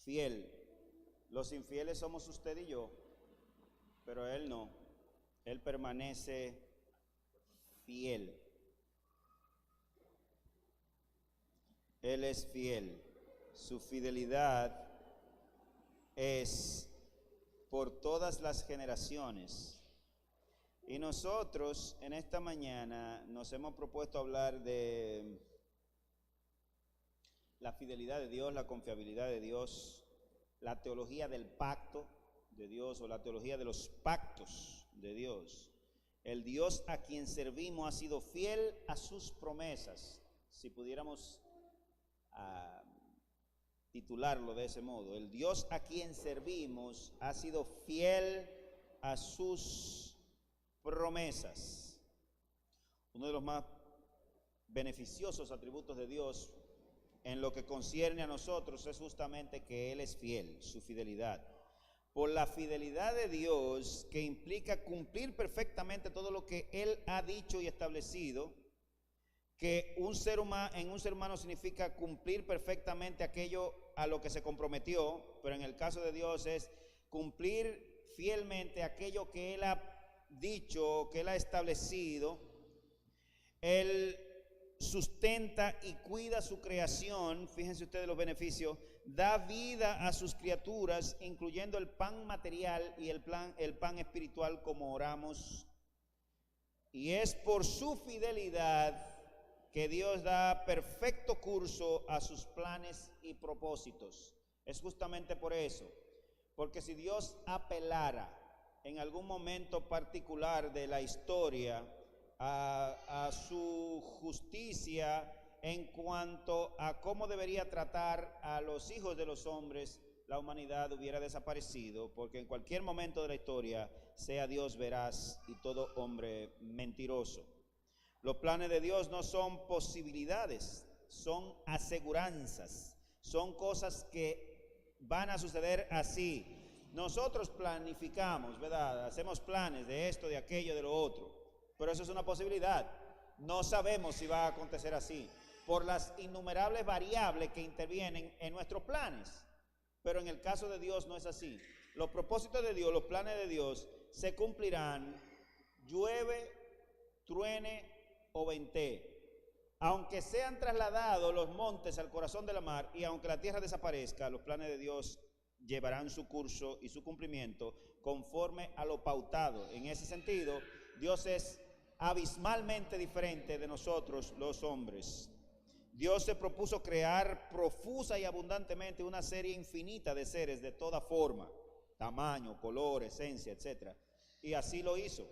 fiel. Los infieles somos usted y yo, pero Él no. Él permanece fiel. Él es fiel. Su fidelidad es por todas las generaciones. Y nosotros en esta mañana nos hemos propuesto hablar de la fidelidad de Dios, la confiabilidad de Dios, la teología del pacto de Dios o la teología de los pactos de Dios. El Dios a quien servimos ha sido fiel a sus promesas, si pudiéramos titularlo de ese modo. El Dios a quien servimos ha sido fiel a sus promesas. Uno de los más beneficiosos atributos de Dios en lo que concierne a nosotros es justamente que Él es fiel, su fidelidad. Por la fidelidad de Dios, que implica cumplir perfectamente todo lo que Él ha dicho y establecido, que en un ser humano significa cumplir perfectamente aquello a lo que se comprometió, pero en el caso de Dios es cumplir fielmente aquello que Él ha dicho, que Él ha establecido. Él sustenta y cuida su creación, fíjense ustedes los beneficios, da vida a sus criaturas, incluyendo el pan material y el pan espiritual, como oramos. Y es por su fidelidad que Dios da perfecto curso a sus planes y propósitos. Es justamente por eso, porque si Dios apelara en algún momento particular de la historia a su justicia en cuanto a cómo debería tratar a los hijos de los hombres, la humanidad hubiera desaparecido, porque en cualquier momento de la historia sea Dios veraz y todo hombre mentiroso. Los planes de Dios no son posibilidades, son aseguranzas, son cosas que van a suceder así. Nosotros planificamos, ¿verdad? Hacemos planes de esto, de aquello, de lo otro, pero eso es una posibilidad. No sabemos si va a acontecer así, por las innumerables variables que intervienen en nuestros planes. Pero en el caso de Dios no es así. Los propósitos de Dios, los planes de Dios se cumplirán, llueve, truene o ventee. Aunque sean trasladados los montes al corazón de la mar y aunque la tierra desaparezca, los planes de Dios llevarán su curso y su cumplimiento conforme a lo pautado. En ese sentido, Dios es abismalmente diferente de nosotros los hombres. Dios se propuso crear profusa y abundantemente una serie infinita de seres de toda forma, tamaño, color, esencia, etc. Y así lo hizo.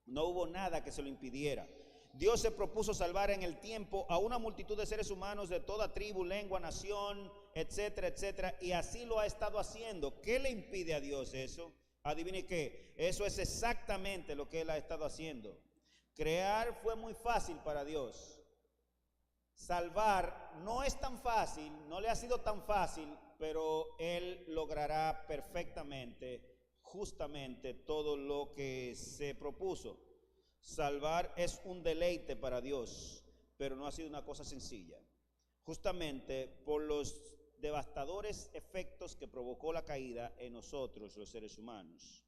No hubo nada que se lo impidiera. Dios se propuso salvar en el tiempo a una multitud de seres humanos de toda tribu, lengua, nación, etcétera, etcétera, y así lo ha estado haciendo. ¿Qué le impide a Dios eso? Adivine qué, eso es exactamente lo que Él ha estado haciendo. Crear fue muy fácil para Dios. Salvar no es tan fácil, no le ha sido tan fácil, pero Él logrará perfectamente, justamente todo lo que se propuso. Salvar es un deleite para Dios, pero no ha sido una cosa sencilla. Justamente por los devastadores efectos que provocó la caída en nosotros, los seres humanos.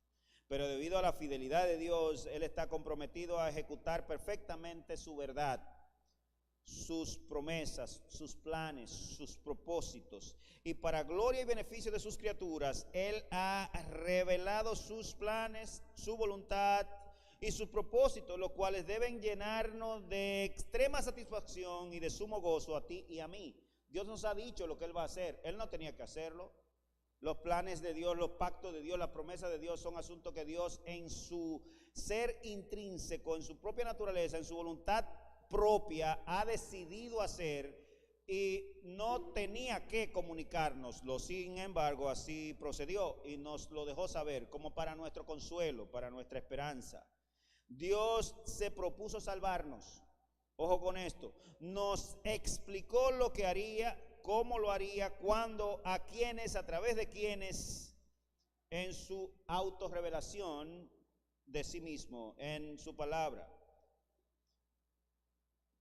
Pero debido a la fidelidad de Dios, Él está comprometido a ejecutar perfectamente su verdad, sus promesas, sus planes, sus propósitos. Y para gloria y beneficio de sus criaturas, Él ha revelado sus planes, su voluntad y sus propósitos, los cuales deben llenarnos de extrema satisfacción y de sumo gozo a ti y a mí. Dios nos ha dicho lo que Él va a hacer. Él no tenía que hacerlo. Los planes de Dios, los pactos de Dios, las promesas de Dios son asuntos que Dios en su ser intrínseco, en su propia naturaleza, en su voluntad propia ha decidido hacer y no tenía que comunicárnoslo. Sin embargo, así procedió y nos lo dejó saber como para nuestro consuelo, para nuestra esperanza. Dios se propuso salvarnos. Ojo con esto. Nos explicó lo que haría, cómo lo haría, cuándo, a quiénes, a través de quiénes, en su autorrevelación de sí mismo, en su palabra.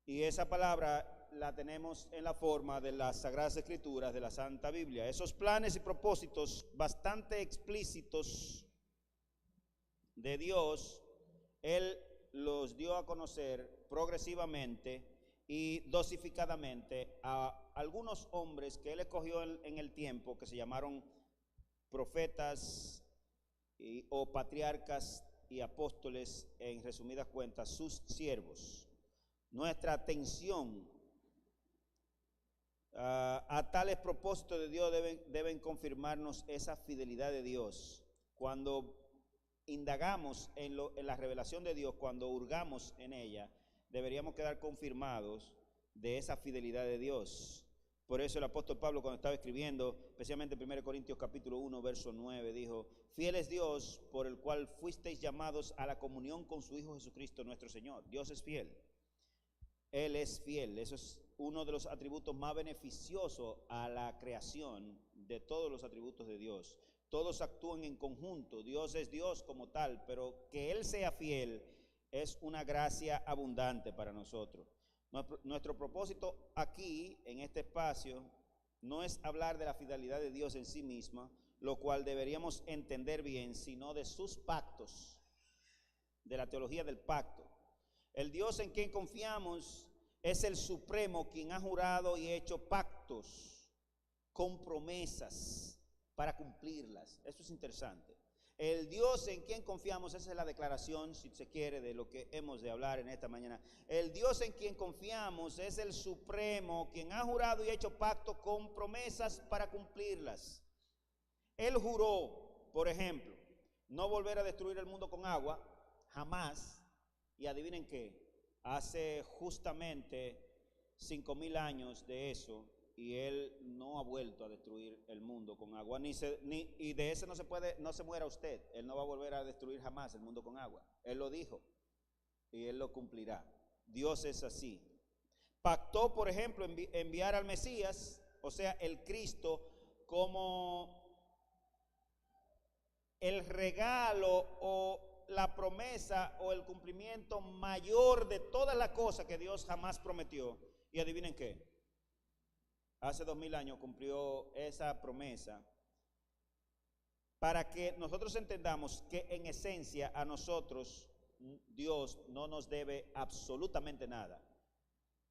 Y esa palabra la tenemos en la forma de las Sagradas Escrituras de la Santa Biblia. Esos planes y propósitos bastante explícitos de Dios, Él los dio a conocer progresivamente y dosificadamente a algunos hombres que Él escogió en el tiempo, que se llamaron profetas o patriarcas y apóstoles, en resumidas cuentas, sus siervos. Nuestra atención a tales propósitos de Dios deben confirmarnos esa fidelidad de Dios. Cuando indagamos en la revelación de Dios, cuando hurgamos en ella, deberíamos quedar confirmados de esa fidelidad de Dios. Por eso el apóstol Pablo, cuando estaba escribiendo, especialmente en 1 Corintios capítulo 1, verso 9, dijo: fiel es Dios, por el cual fuisteis llamados a la comunión con su Hijo Jesucristo nuestro Señor. Dios es fiel. Él es fiel. Eso es uno de los atributos más beneficiosos a la creación de todos los atributos de Dios. Todos actúan en conjunto. Dios es Dios como tal, pero que Él sea fiel es una gracia abundante para nosotros. Nuestro propósito aquí, en este espacio, no es hablar de la fidelidad de Dios en sí misma, lo cual deberíamos entender bien, sino de sus pactos, de la teología del pacto. El Dios en quien confiamos es el Supremo, quien ha jurado y hecho pactos con promesas para cumplirlas. Eso es interesante. El Dios en quien confiamos, esa es la declaración, si se quiere, de lo que hemos de hablar en esta mañana. El Dios en quien confiamos es el Supremo, quien ha jurado y hecho pacto con promesas para cumplirlas. Él juró, por ejemplo, no volver a destruir el mundo con agua, jamás. Y adivinen qué, hace justamente 5,000 años de eso, y Él no ha vuelto a destruir el mundo con agua, y de eso no se muera usted. Él no va a volver a destruir jamás el mundo con agua. Él lo dijo y Él lo cumplirá. Dios es así. Pactó, por ejemplo, enviar al Mesías, o sea, el Cristo, como el regalo o la promesa o el cumplimiento mayor de todas las cosas que Dios jamás prometió. Y adivinen qué, hace 2000 años cumplió esa promesa para que nosotros entendamos que en esencia a nosotros Dios no nos debe absolutamente nada.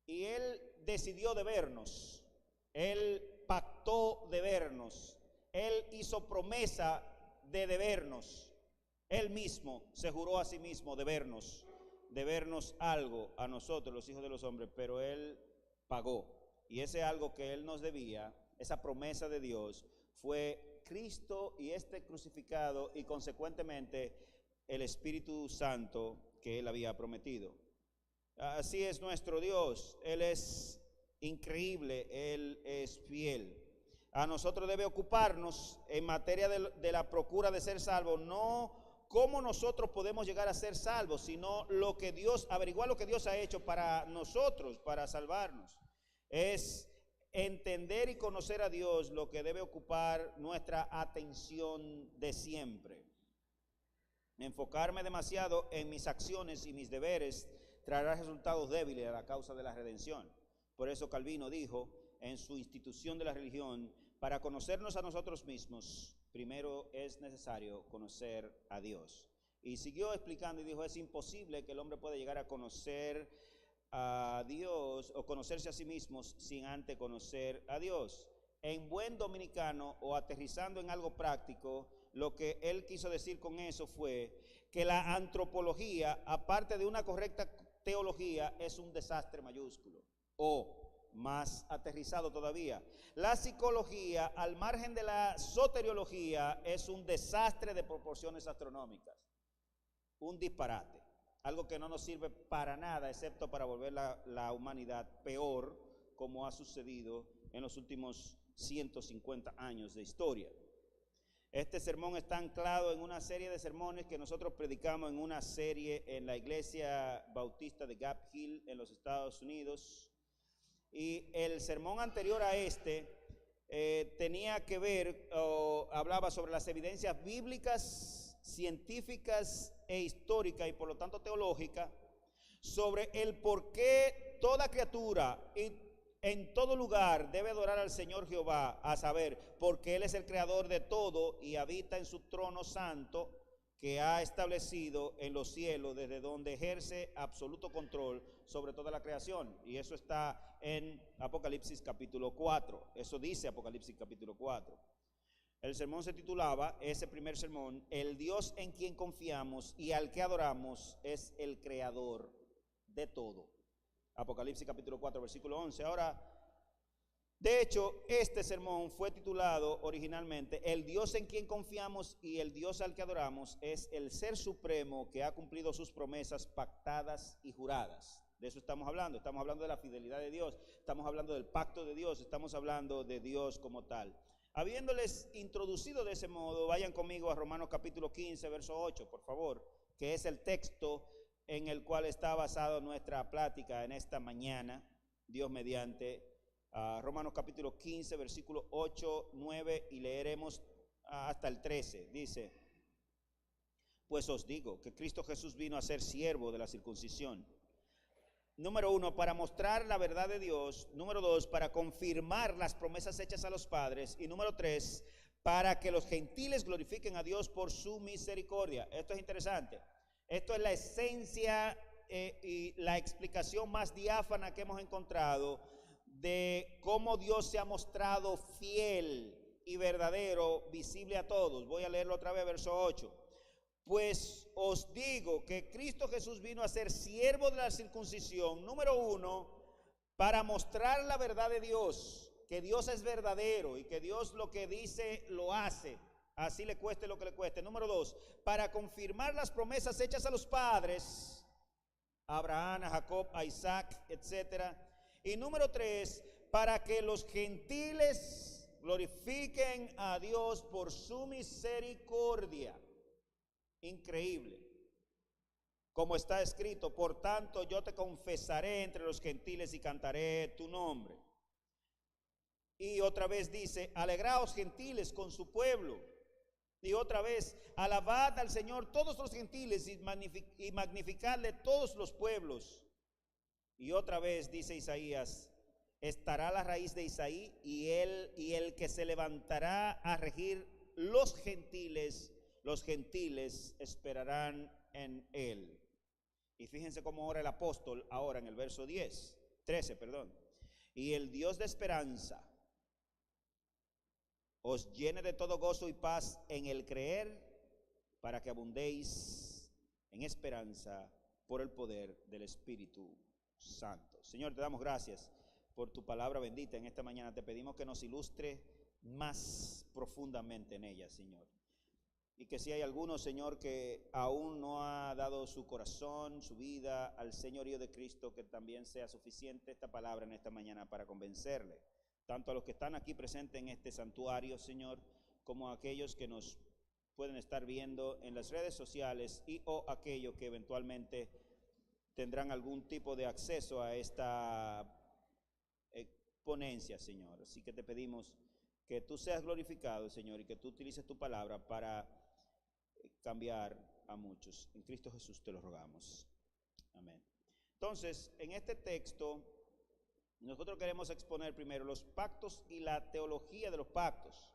Y Él decidió debernos, Él pactó debernos, Él hizo promesa de debernos. Él mismo se juró a sí mismo debernos algo a nosotros, los hijos de los hombres, pero Él pagó. Y ese algo que Él nos debía, esa promesa de Dios, fue Cristo y este crucificado y consecuentemente el Espíritu Santo que Él había prometido. Así es nuestro Dios. Él es increíble, Él es fiel. A nosotros debe ocuparnos en materia de la procura de ser salvos, no cómo nosotros podemos llegar a ser salvos, sino averiguar lo que Dios ha hecho para nosotros, para salvarnos. Es entender y conocer a Dios lo que debe ocupar nuestra atención de siempre. Enfocarme demasiado en mis acciones y mis deberes traerá resultados débiles a la causa de la redención. Por eso Calvino dijo en su Institución de la Religión: para conocernos a nosotros mismos, primero es necesario conocer a Dios. Y siguió explicando y dijo: es imposible que el hombre pueda llegar a conocer a Dios o conocerse a sí mismos sin antes conocer a Dios. En buen dominicano, o aterrizando en algo práctico, lo que él quiso decir con eso fue que la antropología, aparte de una correcta teología, es un desastre mayúsculo. O más aterrizado todavía, la psicología, al margen de la soteriología, es un desastre de proporciones astronómicas, un disparate. Algo que no nos sirve para nada, excepto para volver la humanidad peor, como ha sucedido en los últimos 150 años de historia. Este sermón está anclado en una serie de sermones que nosotros predicamos en una serie en la Iglesia Bautista de Gap Hill en los Estados Unidos. Y el sermón anterior a este tenía que ver, hablaba sobre las evidencias bíblicas, científicas e históricas, y por lo tanto teológicas, sobre el por qué toda criatura y en todo lugar debe adorar al Señor Jehová, a saber, porque Él es el creador de todo y habita en su trono santo que ha establecido en los cielos, desde donde ejerce absoluto control sobre toda la creación. Y eso está en Apocalipsis capítulo 4. Eso dice Apocalipsis capítulo 4. El sermón se titulaba, ese primer sermón, El Dios en quien confiamos y al que adoramos es el creador de todo. Apocalipsis capítulo 4, versículo 11. Ahora, de hecho, este sermón fue titulado originalmente El Dios en quien confiamos y el Dios al que adoramos es el Ser Supremo que ha cumplido sus promesas pactadas y juradas. De eso estamos hablando de la fidelidad de Dios, estamos hablando del pacto de Dios, estamos hablando de Dios como tal. Habiéndoles introducido de ese modo, vayan conmigo a Romanos capítulo 15, verso 8, por favor, que es el texto en el cual está basada nuestra plática en esta mañana, Dios mediante. Romanos capítulo 15, versículo 8, 9 y leeremos hasta el 13. Dice, pues os digo que Cristo Jesús vino a ser siervo de la circuncisión. Número 1, para mostrar la verdad de Dios. Número 2, para confirmar las promesas hechas a los padres. Y número 3, para que los gentiles glorifiquen a Dios por su misericordia. Esto es interesante. Esto es la esencia y la explicación más diáfana que hemos encontrado de cómo Dios se ha mostrado fiel y verdadero, visible a todos. Voy a leerlo otra vez, verso 8. Pues os digo que Cristo Jesús vino a ser siervo de la circuncisión, número 1, para mostrar la verdad de Dios, que Dios es verdadero y que Dios lo que dice lo hace, así le cueste lo que le cueste. Número 2, para confirmar las promesas hechas a los padres, a Abraham, a Jacob, a Isaac, etc. Y número 3, para que los gentiles glorifiquen a Dios por su misericordia. Increíble. Como está escrito, por tanto yo te confesaré entre los gentiles y cantaré tu nombre. Y otra vez dice, alegraos gentiles con su pueblo. Y otra vez, alabad al Señor todos los gentiles y magnificadle todos los pueblos. Y otra vez dice Isaías, estará la raíz de Isaí y el que se levantará a regir los gentiles esperarán en él. Y fíjense cómo ora el apóstol ahora en el verso 13. Y el Dios de esperanza os llene de todo gozo y paz en el creer, para que abundéis en esperanza por el poder del Espíritu Santo. Señor, te damos gracias por tu palabra bendita en esta mañana. Te pedimos que nos ilustre más profundamente en ella, Señor. Y que si hay alguno, Señor, que aún no ha dado su corazón, su vida al señorío de Cristo, que también sea suficiente esta palabra en esta mañana para convencerle, tanto a los que están aquí presentes en este santuario, Señor, como a aquellos que nos pueden estar viendo en las redes sociales y o aquellos que eventualmente tendrán algún tipo de acceso a esta ponencia, Señor. Así que te pedimos que tú seas glorificado, Señor, y que tú utilices tu palabra para cambiar a muchos. En Cristo Jesús te lo rogamos. Amén. Entonces, en este texto, nosotros queremos exponer primero los pactos y la teología de los pactos.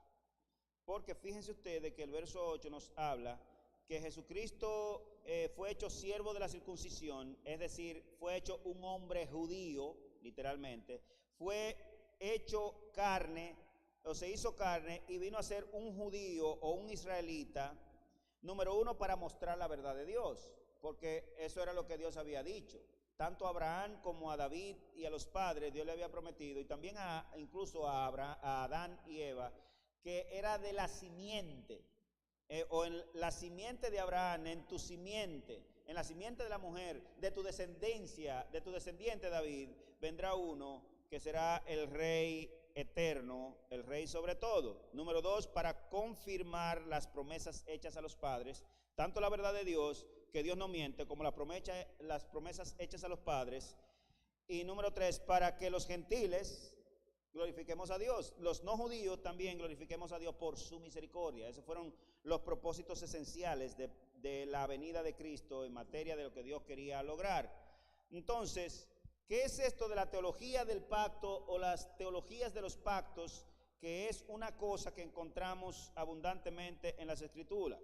Porque fíjense ustedes que el verso 8 nos habla que Jesucristo fue hecho siervo de la circuncisión, es decir, fue hecho un hombre judío, literalmente, fue hecho carne, o se hizo carne y vino a ser un judío o un israelita, número 1, para mostrar la verdad de Dios, porque eso era lo que Dios había dicho. Tanto a Abraham como a David y a los padres, Dios le había prometido, y también incluso a Adán y Eva, que era de la simiente, o en la simiente de Abraham, en tu simiente, en la simiente de la mujer, de tu descendencia, de tu descendiente David, vendrá uno que será el rey eterno, el rey sobre todo. Número 2, para confirmar las promesas hechas a los padres, tanto la verdad de Dios, que Dios no miente, como las promesas hechas a los padres. Y número 3, para que los gentiles glorifiquemos a Dios, los no judíos también glorifiquemos a Dios por su misericordia. Esos fueron los propósitos esenciales de la venida de Cristo en materia de lo que Dios quería lograr. Entonces, ¿Qué es esto de la teología del pacto o las teologías de los pactos? Que es una cosa que encontramos abundantemente en las Escrituras.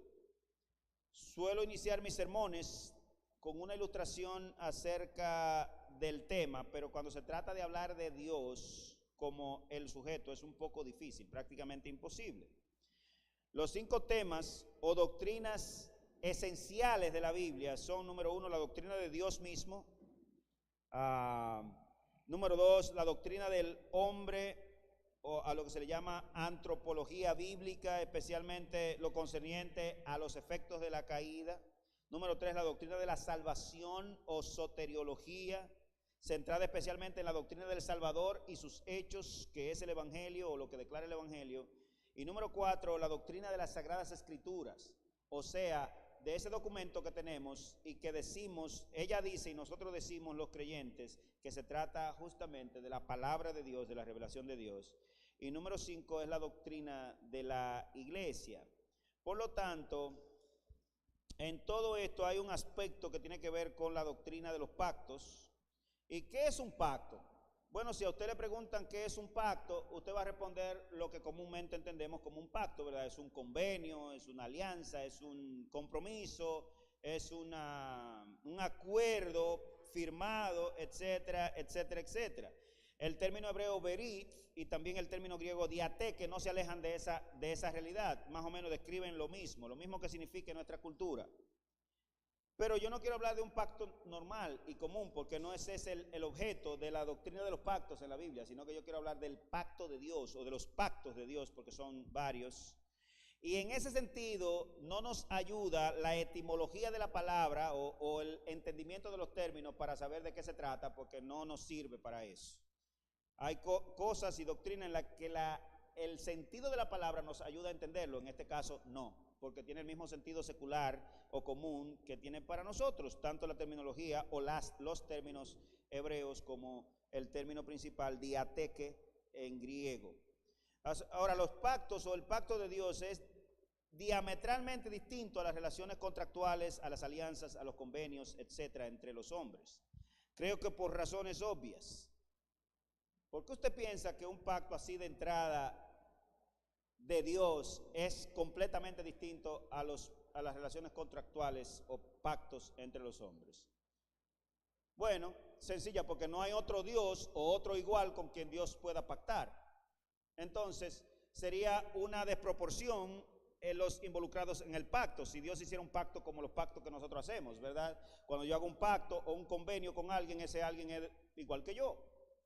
Suelo iniciar mis sermones con una ilustración acerca del tema, pero cuando se trata de hablar de Dios como el sujeto es un poco difícil, prácticamente imposible. Los 5 temas o doctrinas esenciales de la Biblia son: número 1, la doctrina de Dios mismo; número 2, la doctrina del hombre, o a lo que se le llama antropología bíblica, especialmente lo concerniente a los efectos de la caída; número 3, la doctrina de la salvación o soteriología, centrada especialmente en la doctrina del Salvador y sus hechos, que es el Evangelio o lo que declara el Evangelio; y número 4, la doctrina de las Sagradas Escrituras, o sea, de ese documento que tenemos y que decimos, ella dice y nosotros decimos los creyentes, que se trata justamente de la palabra de Dios, de la revelación de Dios. Y número 5 es la doctrina de la iglesia. Por lo tanto, en todo esto hay un aspecto que tiene que ver con la doctrina de los pactos. ¿Y qué es un pacto? Bueno, si a usted le preguntan qué es un pacto, usted va a responder lo que comúnmente entendemos como un pacto, ¿verdad? Es un convenio, es una alianza, es un compromiso, es un acuerdo firmado, etcétera, etcétera, etcétera. El término hebreo berit y también el término griego diate, que no se alejan de esa realidad, más o menos describen lo mismo que significa en nuestra cultura. Pero yo no quiero hablar de un pacto normal y común, porque no ese es el objeto de la doctrina de los pactos en la Biblia, sino que yo quiero hablar del pacto de Dios o de los pactos de Dios, porque son varios. Y en ese sentido no nos ayuda la etimología de la palabra o el entendimiento de los términos para saber de qué se trata, porque no nos sirve para eso. Hay cosas y doctrinas en las que el sentido de la palabra nos ayuda a entenderlo, en este caso no, porque tiene el mismo sentido secular o común que tiene para nosotros, tanto la terminología o los términos hebreos como el término principal, diateke, en griego. Ahora, los pactos o el pacto de Dios es diametralmente distinto a las relaciones contractuales, a las alianzas, a los convenios, etcétera, entre los hombres. Creo que por razones obvias. ¿Por qué usted piensa que un pacto así de entrada de Dios es completamente distinto a las relaciones contractuales o pactos entre los hombres? Bueno, sencilla, porque no hay otro Dios o otro igual con quien Dios pueda pactar. Entonces, sería una desproporción en los involucrados en el pacto, si Dios hiciera un pacto como los pactos que nosotros hacemos, ¿verdad? Cuando yo hago un pacto o un convenio con alguien, ese alguien es igual que yo,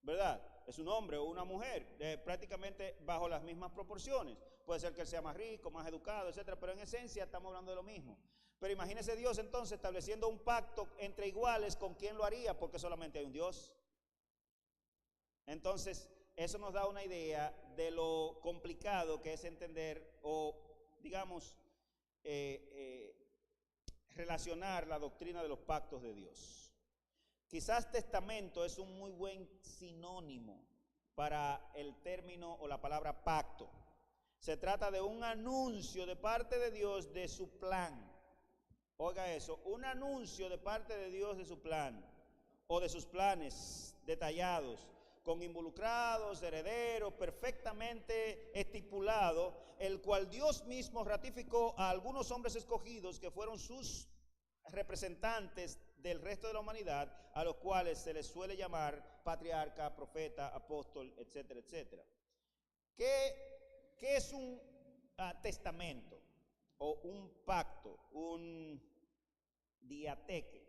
¿verdad? Es un hombre o una mujer, prácticamente bajo las mismas proporciones. Puede ser que él sea más rico, más educado, etcétera, pero en esencia estamos hablando de lo mismo. Pero imagínese Dios entonces estableciendo un pacto entre iguales, ¿con quién lo haría? Porque solamente hay un Dios. Entonces, eso nos da una idea de lo complicado que es entender o, digamos, relacionar la doctrina de los pactos de Dios. Quizás testamento es un muy buen sinónimo para el término o la palabra pacto. Se trata de un anuncio de parte de Dios de su plan. Oiga eso, un anuncio de parte de Dios de su plan o de sus planes detallados, con involucrados, herederos, perfectamente estipulado, el cual Dios mismo ratificó a algunos hombres escogidos que fueron sus representantes del resto de la humanidad, a los cuales se les suele llamar patriarca, profeta, apóstol, etcétera, etcétera. ¿Qué es un testamento o un pacto, un diateque?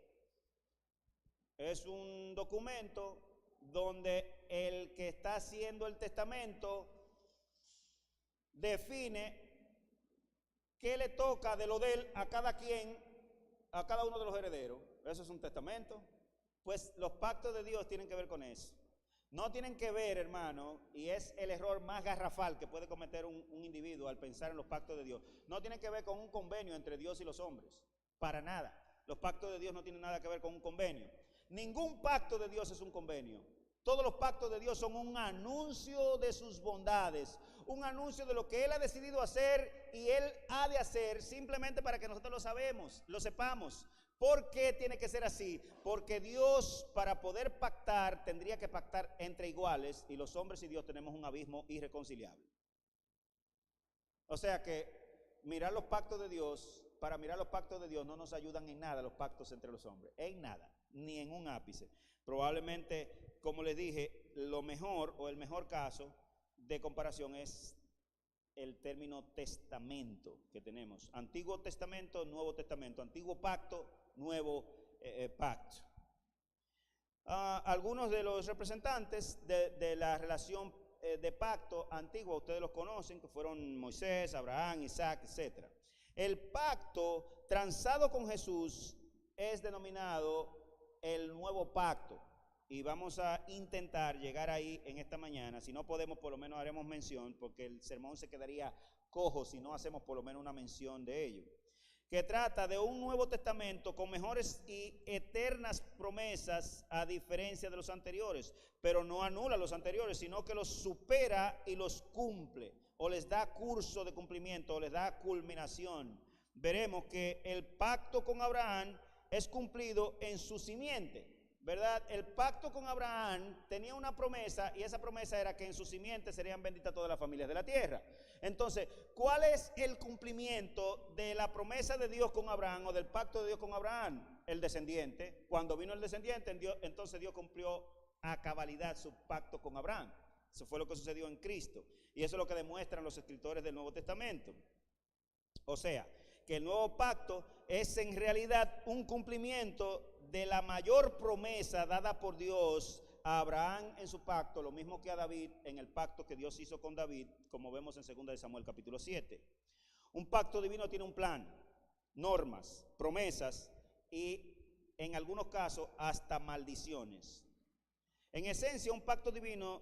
Es un documento donde el que está haciendo el testamento define qué le toca de lo de él a cada quien, a cada uno de los herederos. Eso es un testamento. Pues los pactos de Dios tienen que ver con eso. No tienen que ver, hermano, y es el error más garrafal que puede cometer un individuo al pensar en los pactos de Dios. No tienen que ver con un convenio entre Dios y los hombres, para nada. Los pactos de Dios no tienen nada que ver con un convenio. Ningún pacto de Dios es un convenio. Todos los pactos de Dios son un anuncio de sus bondades, un anuncio de lo que Él ha decidido hacer y Él ha de hacer simplemente para que nosotros lo sepamos, ¿Por qué tiene que ser así? Porque Dios, para poder pactar, tendría que pactar entre iguales, y los hombres y Dios tenemos un abismo irreconciliable. O sea que mirar los pactos de Dios, para mirar los pactos de Dios no nos ayudan en nada los pactos entre los hombres, en nada, ni en un ápice. Probablemente, como les dije, lo mejor o el mejor caso de comparación es el término testamento que tenemos. Antiguo Testamento, Nuevo Testamento. Antiguo pacto, Nuevo pacto. Algunos de los representantes de la relación de pacto antiguo, ustedes los conocen, que fueron Moisés, Abraham, Isaac, etc. El pacto transado con Jesús es denominado el nuevo pacto. Y vamos a intentar llegar ahí en esta mañana. Si no podemos, por lo menos haremos mención, porque el sermón se quedaría cojo si no hacemos por lo menos una mención de ello. Que trata de un Nuevo Testamento con mejores y eternas promesas a diferencia de los anteriores, pero no anula los anteriores, sino que los supera y los cumple, o les da curso de cumplimiento, o les da culminación. Veremos que el pacto con Abraham es cumplido en su simiente, ¿verdad? El pacto con Abraham tenía una promesa, y esa promesa era que en su simiente serían benditas todas las familias de la tierra. Entonces, ¿cuál es el cumplimiento de la promesa de Dios con Abraham o del pacto de Dios con Abraham? El descendiente. Cuando vino el descendiente, entonces Dios cumplió a cabalidad su pacto con Abraham. Eso fue lo que sucedió en Cristo. Y eso es lo que demuestran los escritores del Nuevo Testamento. O sea, que el nuevo pacto es en realidad un cumplimiento de la mayor promesa dada por Dios a Abraham en su pacto, lo mismo que a David en el pacto que Dios hizo con David, como vemos en 2 de Samuel capítulo 7. Un pacto divino tiene un plan, normas, promesas y en algunos casos hasta maldiciones. En esencia, un pacto divino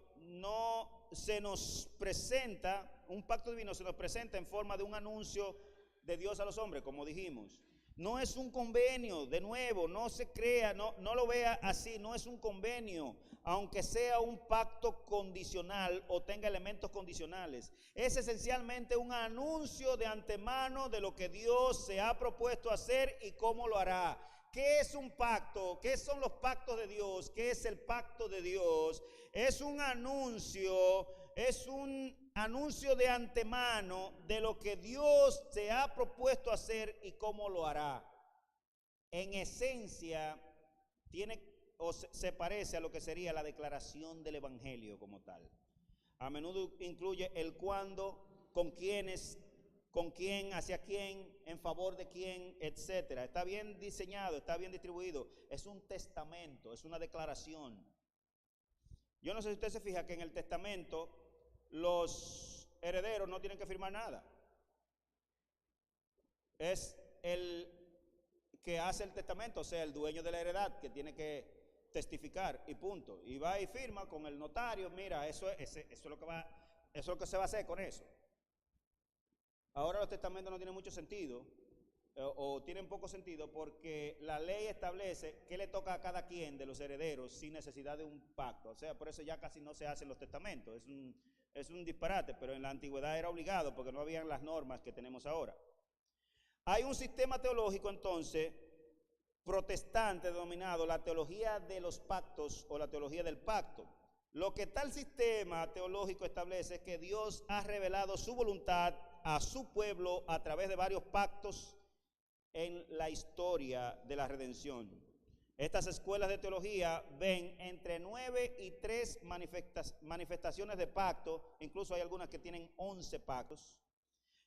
se nos presenta en forma de un anuncio de Dios a los hombres, como dijimos. No es un convenio, de nuevo, no se crea, no lo vea así, no es un convenio, aunque sea un pacto condicional o tenga elementos condicionales. Es esencialmente un anuncio de antemano de lo que Dios se ha propuesto hacer y cómo lo hará. ¿Qué es un pacto? ¿Qué son los pactos de Dios? ¿Qué es el pacto de Dios? Es un anuncio de antemano de lo que Dios se ha propuesto hacer y cómo lo hará. En esencia, se parece a lo que sería la declaración del Evangelio como tal. A menudo incluye el cuándo, con quiénes, con quién, hacia quién, en favor de quién, etcétera. Está bien diseñado, está bien distribuido. Es un testamento, es una declaración. Yo no sé si usted se fija que en el testamento los herederos no tienen que firmar nada. Es el que hace el testamento, o sea, el dueño de la heredad, que tiene que testificar y punto. Y va y firma con el notario, mira, eso es lo que se va a hacer con eso. Ahora los testamentos no tienen mucho sentido, o tienen poco sentido, porque la ley establece qué le toca a cada quien de los herederos sin necesidad de un pacto. O sea, por eso ya casi no se hacen los testamentos. Es un disparate, pero en la antigüedad era obligado porque no habían las normas que tenemos ahora. Hay un sistema teológico entonces protestante denominado la teología de los pactos o la teología del pacto. Lo que tal sistema teológico establece es que Dios ha revelado su voluntad a su pueblo a través de varios pactos en la historia de la redención. Estas escuelas de teología ven entre 9 y 3 manifestaciones de pacto, incluso hay algunas que tienen 11 pactos.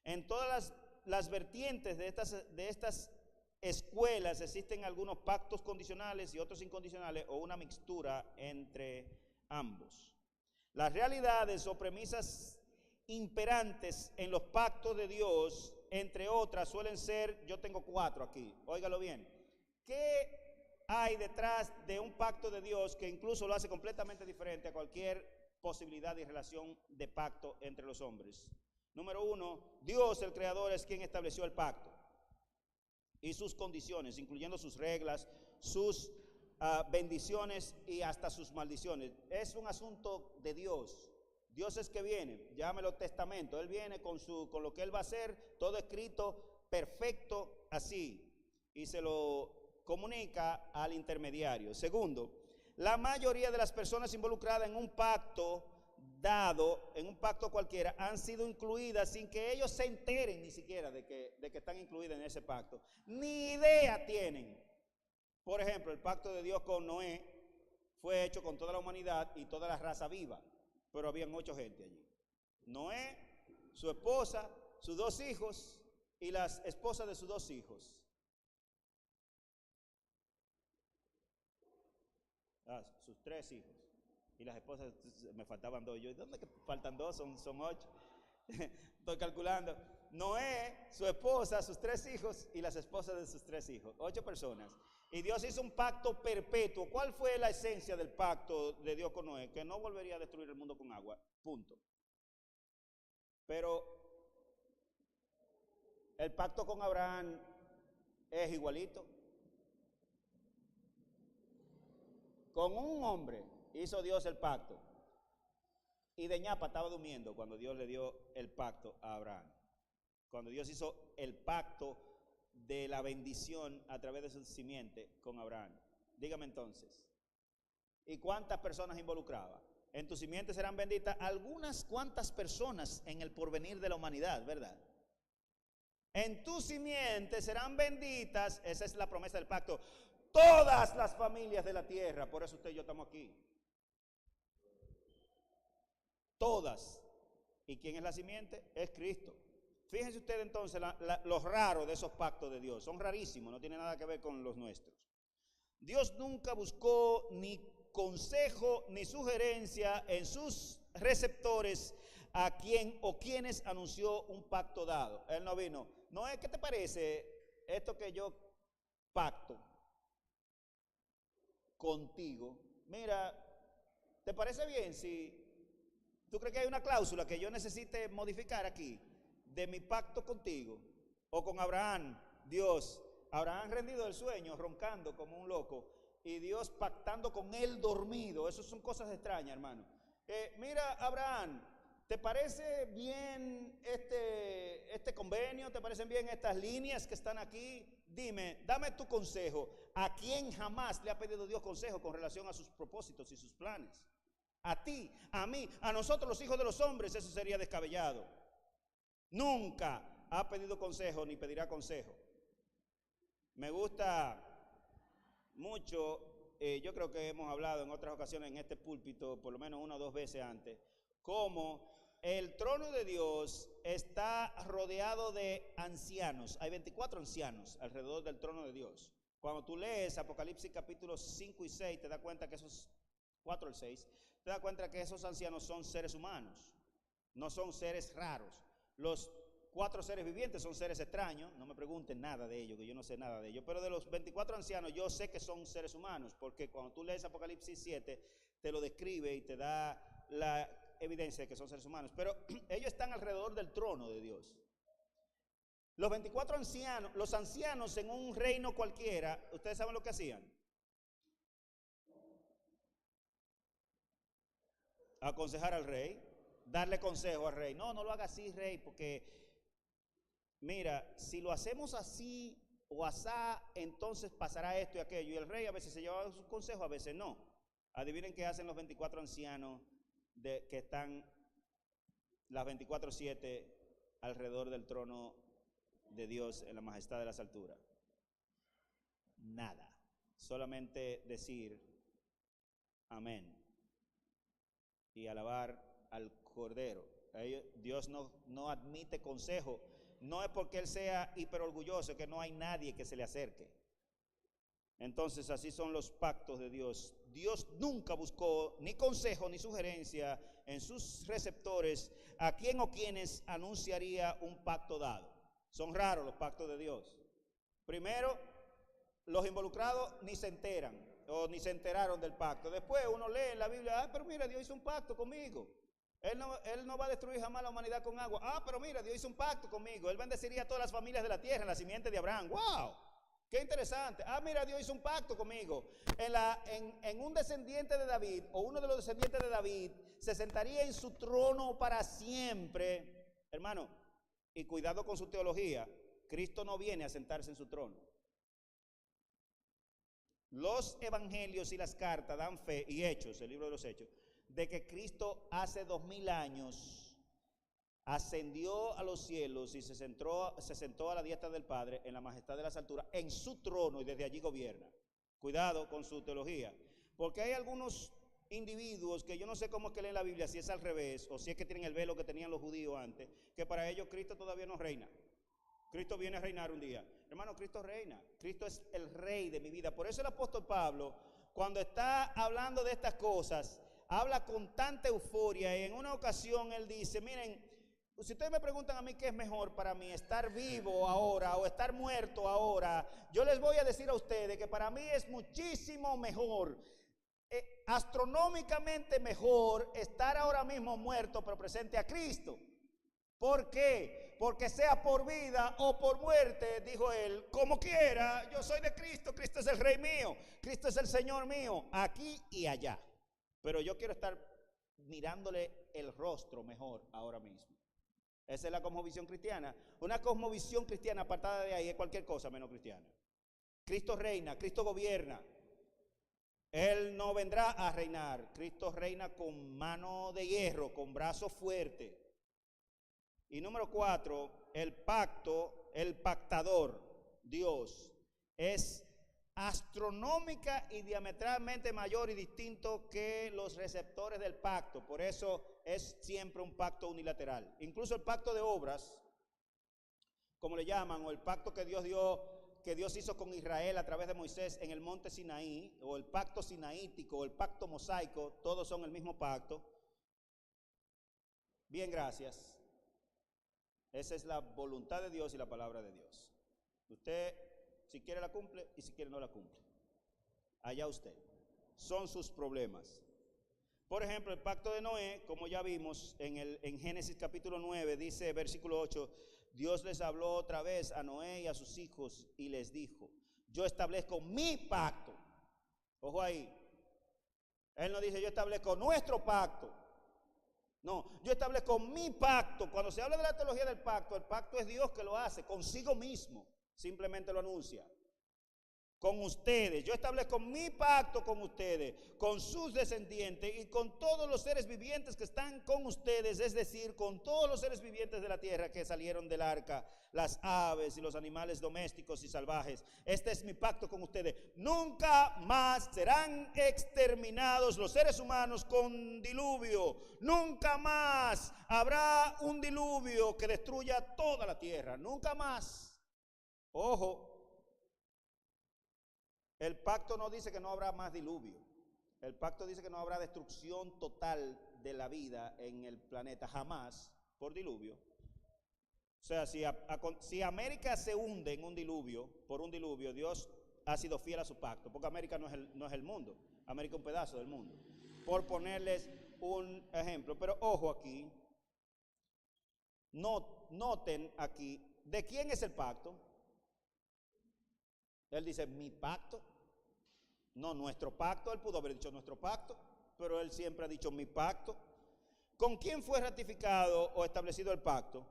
En todas las vertientes de estas escuelas existen algunos pactos condicionales y otros incondicionales o una mixtura entre ambos. Las realidades o premisas imperantes en los pactos de Dios, entre otras, suelen ser, yo tengo 4 aquí, óigalo bien. ¿Qué hay detrás de un pacto de Dios que incluso lo hace completamente diferente a cualquier posibilidad y relación de pacto entre los hombres? Número 1, Dios, el Creador, es quien estableció el pacto y sus condiciones, incluyendo sus reglas, sus bendiciones y hasta sus maldiciones. Es un asunto de Dios. Dios es que viene, llámelo testamento. Él viene con lo que Él va a hacer, todo escrito, perfecto, así. Y se lo comunica al intermediario. Segundo, la mayoría de las personas involucradas en un pacto dado, en un pacto cualquiera, han sido incluidas sin que ellos se enteren ni siquiera de que están incluidas en ese pacto. Ni idea tienen. Por ejemplo, el pacto de Dios con Noé fue hecho con toda la humanidad y toda la raza viva, pero habían 8 gente allí. Noé, su esposa, sus 2 hijos y las esposas de sus 2 hijos. Sus 3 hijos. Y las esposas, me faltaban 2. Yo, ¿dónde que faltan 2? Son 8. Estoy calculando. Noé, su esposa, sus 3 hijos y las esposas de sus 3 hijos. 8 personas. Y Dios hizo un pacto perpetuo. ¿Cuál fue la esencia del pacto de Dios con Noé? Que no volvería a destruir el mundo con agua. Punto. Pero el pacto con Abraham es igualito. Con un hombre hizo Dios el pacto. Y de ñapa estaba durmiendo cuando Dios le dio el pacto a Abraham. Cuando Dios hizo el pacto de la bendición a través de su simiente con Abraham. Dígame entonces, ¿y cuántas personas involucraba? En tu simiente serán benditas algunas cuantas personas en el porvenir de la humanidad, ¿verdad? En tu simiente serán benditas, esa es la promesa del pacto, todas las familias de la tierra. Por eso usted y yo estamos aquí. Todas. ¿Y quién es la simiente? Es Cristo. Fíjense ustedes entonces los raros de esos pactos de Dios. Son rarísimos, no tienen nada que ver con los nuestros. Dios nunca buscó ni consejo ni sugerencia en sus receptores a quien o quienes anunció un pacto dado. Él no vino. No es, ¿qué te parece esto que yo pacto contigo? Mira, ¿te parece bien si tú crees que hay una cláusula que yo necesite modificar aquí de mi pacto contigo? O con Abraham, Dios, Abraham rendido del sueño, roncando como un loco, y Dios pactando con él dormido. Eso son cosas extrañas, hermano. Mira, Abraham, ¿te parece bien este convenio? ¿Te parecen bien estas líneas que están aquí? Dime, dame tu consejo. ¿A quién jamás le ha pedido Dios consejo con relación a sus propósitos y sus planes? A ti, a mí, a nosotros los hijos de los hombres, eso sería descabellado. Nunca ha pedido consejo ni pedirá consejo. Me gusta mucho, yo creo que hemos hablado en otras ocasiones en este púlpito, por lo menos 1 o 2 veces antes, cómo el trono de Dios está rodeado de ancianos. Hay 24 ancianos alrededor del trono de Dios. Cuando tú lees Apocalipsis capítulos 5 y 6, te das cuenta que esos 4 al 6, te das cuenta que esos ancianos son seres humanos, no son seres raros. Los 4 seres vivientes son seres extraños, no me pregunten nada de ellos, que yo no sé nada de ellos, pero de los 24 ancianos yo sé que son seres humanos, porque cuando tú lees Apocalipsis 7, te lo describe y te da la evidencia de que son seres humanos, pero ellos están alrededor del trono de Dios. Los 24 ancianos, los ancianos en un reino cualquiera, ¿ustedes saben lo que hacían? Aconsejar al rey, darle consejo al rey. No, no lo haga así, rey, porque mira, si lo hacemos así o asá, entonces pasará esto y aquello. Y el rey a veces se lleva sus consejos, a veces no. Adivinen qué hacen los 24 ancianos que están las 24/7 alrededor del trono de Dios en la majestad de las alturas. Nada. Solamente decir amén y alabar al Cordero. Dios no admite consejo. No es porque Él sea hiperorgulloso, que no hay nadie que se le acerque. Entonces así son los pactos de Dios. Dios nunca buscó ni consejo ni sugerencia en sus receptores a quién o quienes anunciaría un pacto dado. Son raros los pactos de Dios. Primero, los involucrados ni se enteran o ni se enteraron del pacto. Después uno lee en la Biblia, pero mira, Dios hizo un pacto conmigo. Él no va a destruir jamás la humanidad con agua. Pero mira, Dios hizo un pacto conmigo. Él bendeciría a todas las familias de la tierra en la simiente de Abraham. ¡Wow! ¡Qué interesante! Mira, Dios hizo un pacto conmigo. En un descendiente de David, o uno de los descendientes de David, se sentaría en su trono para siempre. Hermano, y cuidado con su teología, Cristo no viene a sentarse en su trono. Los evangelios y las cartas dan fe, y Hechos, el libro de los Hechos, de que Cristo hace 2000 años ascendió a los cielos y se sentó a la diestra del Padre en la majestad de las alturas, en su trono, y desde allí gobierna. Cuidado con su teología, porque hay algunos individuos que yo no sé cómo es que leen la Biblia, si es al revés, o si es que tienen el velo que tenían los judíos antes, que para ellos Cristo todavía no reina. Cristo viene a reinar un día. Hermano, Cristo reina. Cristo es el rey de mi vida. Por eso el apóstol Pablo, cuando está hablando de estas cosas, habla con tanta euforia, y en una ocasión él dice, miren, si ustedes me preguntan a mí qué es mejor para mí, estar vivo ahora o estar muerto ahora, yo les voy a decir a ustedes que para mí es muchísimo mejor, astronómicamente mejor, estar ahora mismo muerto pero presente a Cristo. ¿Por qué? Porque sea por vida o por muerte, dijo él, como quiera, yo soy de Cristo, Cristo es el Rey mío, Cristo es el Señor mío, aquí y allá. Pero yo quiero estar mirándole el rostro mejor ahora mismo. Esa es la cosmovisión cristiana. Una cosmovisión cristiana apartada de ahí es cualquier cosa menos cristiana. Cristo reina, Cristo gobierna. Él no vendrá a reinar. Cristo reina con mano de hierro, con brazo fuerte. Y número 4, el pacto, el pactador, Dios, es astronómica y diametralmente mayor y distinto que los receptores del pacto. Por eso es siempre un pacto unilateral. Incluso el pacto de obras, como le llaman, o el pacto que Dios hizo con Israel a través de Moisés en el monte Sinaí, o el pacto sinaítico, o el pacto mosaico, todos son el mismo pacto. Bien, gracias. Esa es la voluntad de Dios y la palabra de Dios. Usted, si quiere la cumple, y si quiere no la cumple. Allá usted. Son sus problemas. Por ejemplo, el pacto de Noé, como ya vimos en Génesis capítulo 9, dice versículo 8, Dios les habló otra vez a Noé y a sus hijos y les dijo, yo establezco mi pacto. Ojo ahí. Él no dice yo establezco nuestro pacto. No, yo establezco mi pacto. Cuando se habla de la teología del pacto, el pacto es Dios que lo hace consigo mismo. Simplemente lo anuncia. Con ustedes, yo establezco mi pacto con ustedes, con sus descendientes y con todos los seres vivientes que están con ustedes, es decir, con todos los seres vivientes de la tierra que salieron del arca, las aves y los animales domésticos y salvajes. Este es mi pacto con ustedes. Nunca más serán exterminados los seres humanos con diluvio. Nunca más habrá un diluvio que destruya toda la tierra. Nunca más. Ojo. El pacto no dice que no habrá más diluvio. El pacto dice que no habrá destrucción total de la vida en el planeta, jamás, por diluvio. O sea, si América se hunde en un diluvio, por un diluvio, Dios ha sido fiel a su pacto, porque América no es el mundo, América es un pedazo del mundo. Por ponerles un ejemplo, pero ojo aquí, noten aquí, ¿de quién es el pacto? Él dice, mi pacto, no nuestro pacto. Él pudo haber dicho nuestro pacto, pero él siempre ha dicho mi pacto. ¿Con quién fue ratificado o establecido el pacto?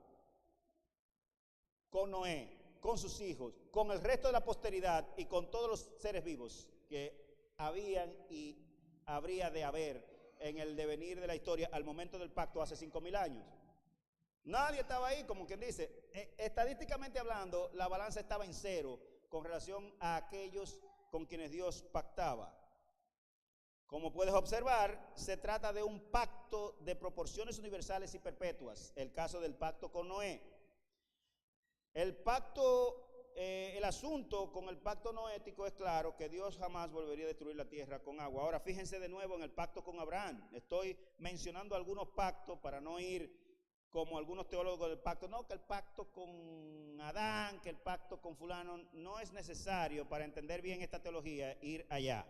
Con Noé, con sus hijos, con el resto de la posteridad y con todos los seres vivos que habían y habría de haber en el devenir de la historia al momento del pacto hace 5000 años. Nadie estaba ahí, como quien dice, estadísticamente hablando, la balanza estaba en cero con relación a aquellos con quienes Dios pactaba. Como puedes observar, se trata de un pacto de proporciones universales y perpetuas, el caso del pacto con Noé. El asunto con el pacto noético es claro que Dios jamás volvería a destruir la tierra con agua. Ahora fíjense de nuevo en el pacto con Abraham. Estoy mencionando algunos pactos para no ir como algunos teólogos del pacto, no, que el pacto con Adán, que el pacto con fulano, no es necesario para entender bien esta teología ir allá.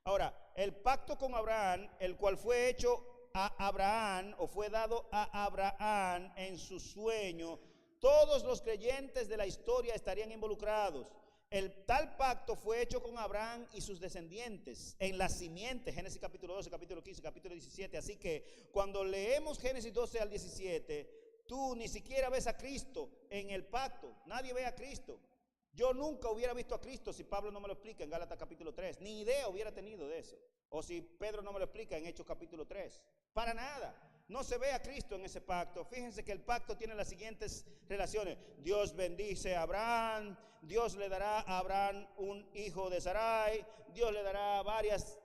Ahora, el pacto con Abraham, el cual fue hecho a Abraham o fue dado a Abraham en su sueño, todos los creyentes de la historia estarían involucrados. El tal pacto fue hecho con Abraham y sus descendientes en la simiente, Génesis capítulo 12, capítulo 15, capítulo 17. Así que cuando leemos Génesis 12 al 17, tú ni siquiera ves a Cristo en el pacto. Nadie ve a Cristo. Yo nunca hubiera visto a Cristo si Pablo no me lo explica en Gálatas capítulo 3. Ni idea hubiera tenido de eso. O si Pedro no me lo explica en Hechos capítulo 3. Para nada. No se ve a Cristo en ese pacto. Fíjense que el pacto tiene las siguientes relaciones. Dios bendice a Abraham. Dios le dará a Abraham un hijo de Sarai. Dios le dará varias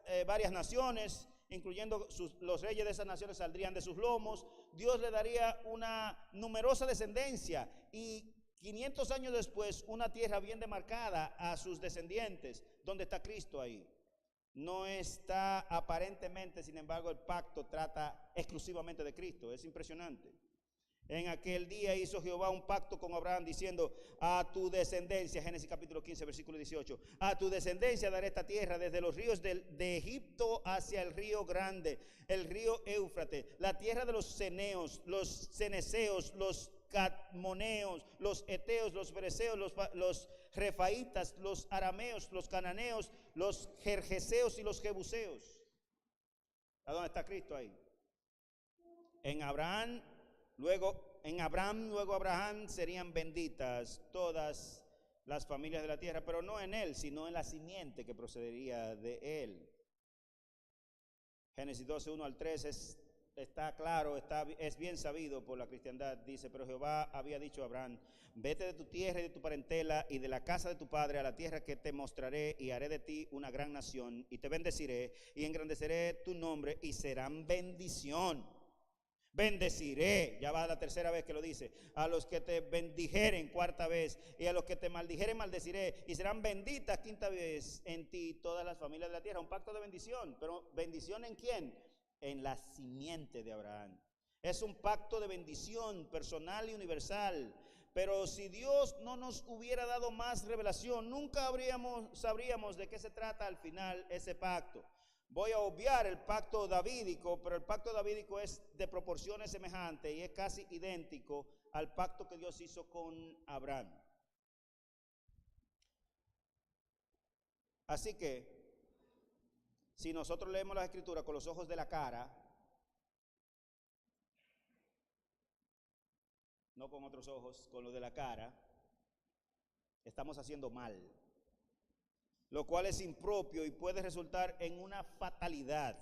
naciones, incluyendo los reyes de esas naciones saldrían de sus lomos. Dios le daría una numerosa descendencia y 500 años después, una tierra bien demarcada a sus descendientes. ¿Dónde está Cristo ahí? No está aparentemente, sin embargo, el pacto trata exclusivamente de Cristo. Es impresionante. En aquel día hizo Jehová un pacto con Abraham diciendo, a tu descendencia, Génesis capítulo 15, versículo 18, a tu descendencia daré esta tierra desde los ríos de Egipto hacia el río grande, el río Éufrates, la tierra de los ceneos, los ceneseos, los cadmoneos, los eteos, los fereceos, los refaitas, los arameos, los cananeos, los gergeseos y los jebuseos. ¿A dónde está Cristo ahí? En Abraham, luego Abraham serían benditas todas las familias de la tierra, pero no en él, sino en la simiente que procedería de él. Génesis 12, 1 al 3 está claro, es bien sabido por la cristiandad. Dice, pero Jehová había dicho a Abraham, vete de tu tierra y de tu parentela y de la casa de tu padre a la tierra que te mostraré, y haré de ti una gran nación, y te bendeciré y engrandeceré tu nombre, y serán bendición. Bendeciré, ya va la tercera vez que lo dice, a los que te bendijeren, cuarta vez, y a los que te maldijeren maldeciré, y serán benditas, quinta vez, en ti todas las familias de la tierra. Un pacto de bendición, pero ¿bendición en quién? En la simiente de Abraham. Es un pacto de bendición personal y universal. Pero si Dios no nos hubiera dado más revelación, nunca sabríamos de qué se trata al final ese pacto. Voy a obviar el pacto davídico, pero el pacto davídico es de proporciones semejantes y es casi idéntico al pacto que Dios hizo con Abraham. Así que, si nosotros leemos la Escritura con los ojos de la cara, no con otros ojos, con los de la cara, estamos haciendo mal, lo cual es impropio y puede resultar en una fatalidad,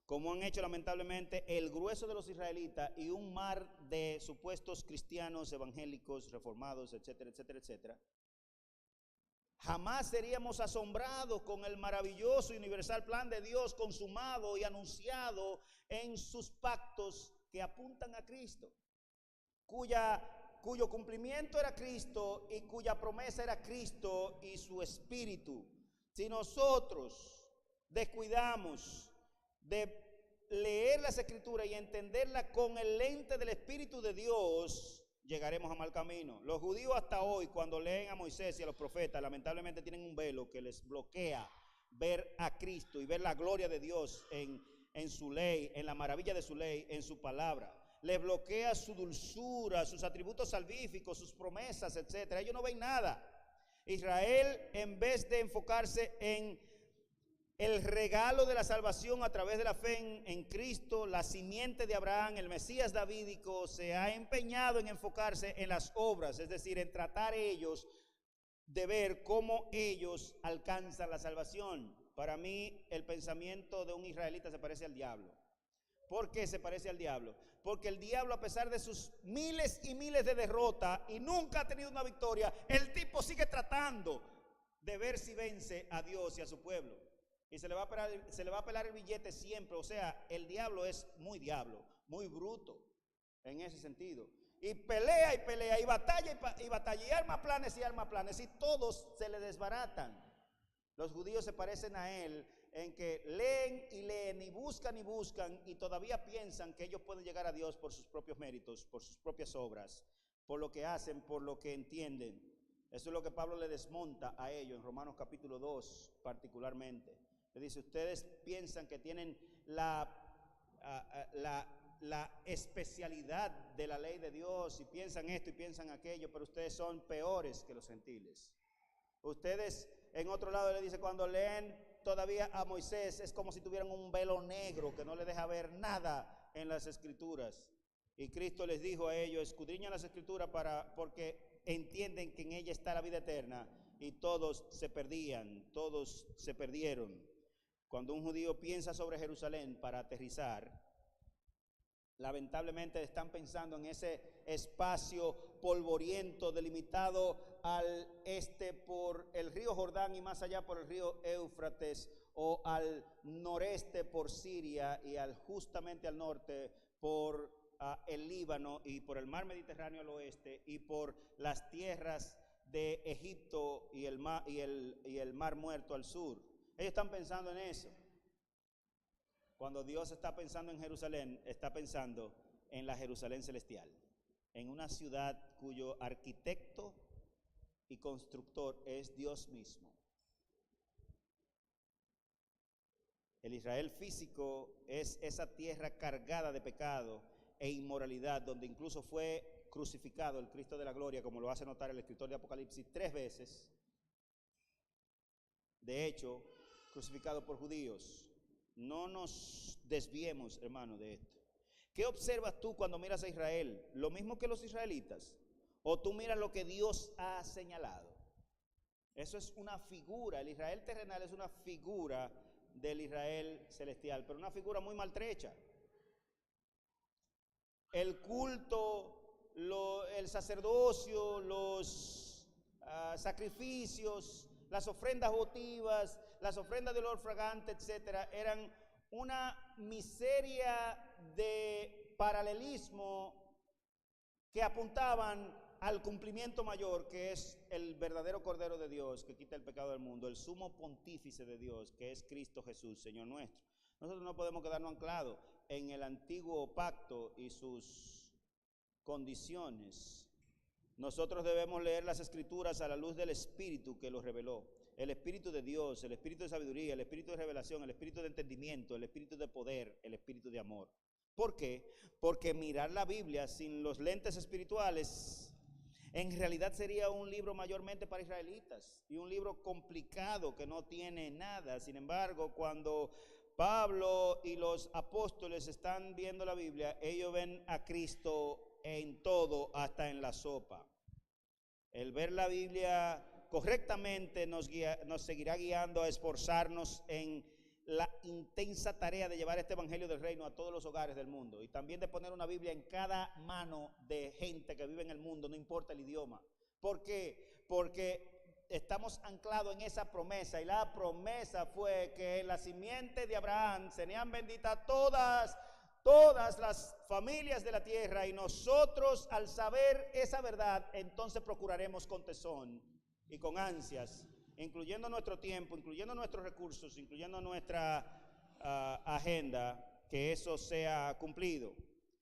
como han hecho lamentablemente el grueso de los israelitas y un mar de supuestos cristianos evangélicos, reformados, etcétera, etcétera, etcétera. Jamás seríamos asombrados con el maravilloso y universal plan de Dios consumado y anunciado en sus pactos que apuntan a Cristo, cuyo cumplimiento era Cristo y cuya promesa era Cristo y su Espíritu. Si nosotros descuidamos de leer las Escrituras y entenderlas con el lente del Espíritu de Dios, llegaremos a mal camino. Los judíos hasta hoy, cuando leen a Moisés y a los profetas, lamentablemente tienen un velo que les bloquea ver a Cristo y ver la gloria de Dios en su ley, en la maravilla de su ley, en su palabra. Les bloquea su dulzura, sus atributos salvíficos, sus promesas, etc. Ellos no ven nada. Israel, en vez de enfocarse en el regalo de la salvación a través de la fe en Cristo, la simiente de Abraham, el Mesías davídico, se ha empeñado en enfocarse en las obras, es decir, en tratar ellos de ver cómo ellos alcanzan la salvación. Para mí, el pensamiento de un israelita se parece al diablo. ¿Por qué se parece al diablo? Porque el diablo, a pesar de sus miles y miles de derrotas y nunca ha tenido una victoria, el tipo sigue tratando de ver si vence a Dios y a su pueblo. Y se le va a pelar el billete siempre. O sea, el diablo es muy diablo, muy bruto en ese sentido. Y pelea, y batalla, y arma planes, y todos se le desbaratan. Los judíos se parecen a él en que leen y buscan, y todavía piensan que ellos pueden llegar a Dios por sus propios méritos, por sus propias obras, por lo que hacen, por lo que entienden. Eso es lo que Pablo le desmonta a ellos en Romanos capítulo 2 particularmente. Le dice, ustedes piensan que tienen la especialidad de la ley de Dios y piensan esto y piensan aquello, pero ustedes son peores que los gentiles. Ustedes, en otro lado le dice, cuando leen todavía a Moisés, es como si tuvieran un velo negro que no le deja ver nada en las Escrituras. Y Cristo les dijo a ellos, escudriñan las Escrituras porque entienden que en ella está la vida eterna, y todos se perdieron. Cuando un judío piensa sobre Jerusalén para aterrizar, lamentablemente están pensando en ese espacio polvoriento delimitado al este por el río Jordán y más allá por el río Éufrates, o al noreste por Siria y justamente al norte por el Líbano y por el mar Mediterráneo al oeste y por las tierras de Egipto y el mar Muerto al sur. Ellos están pensando en eso. Cuando Dios está pensando en Jerusalén, está pensando en la Jerusalén celestial, en una ciudad cuyo arquitecto y constructor es Dios mismo. El Israel físico es esa tierra cargada de pecado e inmoralidad, donde incluso fue crucificado el Cristo de la gloria, como lo hace notar el escritor de Apocalipsis 3 veces. De hecho, crucificado por judíos. No nos desviemos, hermano, de esto. ¿Qué observas tú cuando miras a Israel? ¿Lo mismo que los israelitas? ¿O tú miras lo que Dios ha señalado? Eso es una figura. El Israel terrenal es una figura del Israel celestial, pero una figura muy maltrecha. El culto, el sacerdocio, los sacrificios, las ofrendas votivas, las ofrendas del olor fragante, etcétera, eran una miseria de paralelismo que apuntaban al cumplimiento mayor, que es el verdadero Cordero de Dios que quita el pecado del mundo, el sumo pontífice de Dios, que es Cristo Jesús, Señor nuestro. Nosotros no podemos quedarnos anclados en el antiguo pacto y sus condiciones. Nosotros debemos leer las Escrituras a la luz del Espíritu que los reveló. El Espíritu de Dios, el Espíritu de sabiduría, el Espíritu de revelación, el Espíritu de entendimiento, el Espíritu de poder, el Espíritu de amor. ¿Por qué? Porque mirar la Biblia sin los lentes espirituales en realidad sería un libro mayormente para israelitas y un libro complicado que no tiene nada. Sin embargo, cuando Pablo y los apóstoles están viendo la Biblia, ellos ven a Cristo en todo, hasta en la sopa. El ver la Biblia correctamente nos seguirá guiando a esforzarnos en la intensa tarea de llevar este evangelio del reino a todos los hogares del mundo y también de poner una Biblia en cada mano de gente que vive en el mundo, no importa el idioma. ¿Por qué? Porque estamos anclados en esa promesa, y la promesa fue que en la simiente de Abraham serían benditas todas las familias de la tierra, y nosotros, al saber esa verdad, entonces procuraremos con tesón y con ansias, incluyendo nuestro tiempo, incluyendo nuestros recursos, incluyendo nuestra agenda, que eso sea cumplido.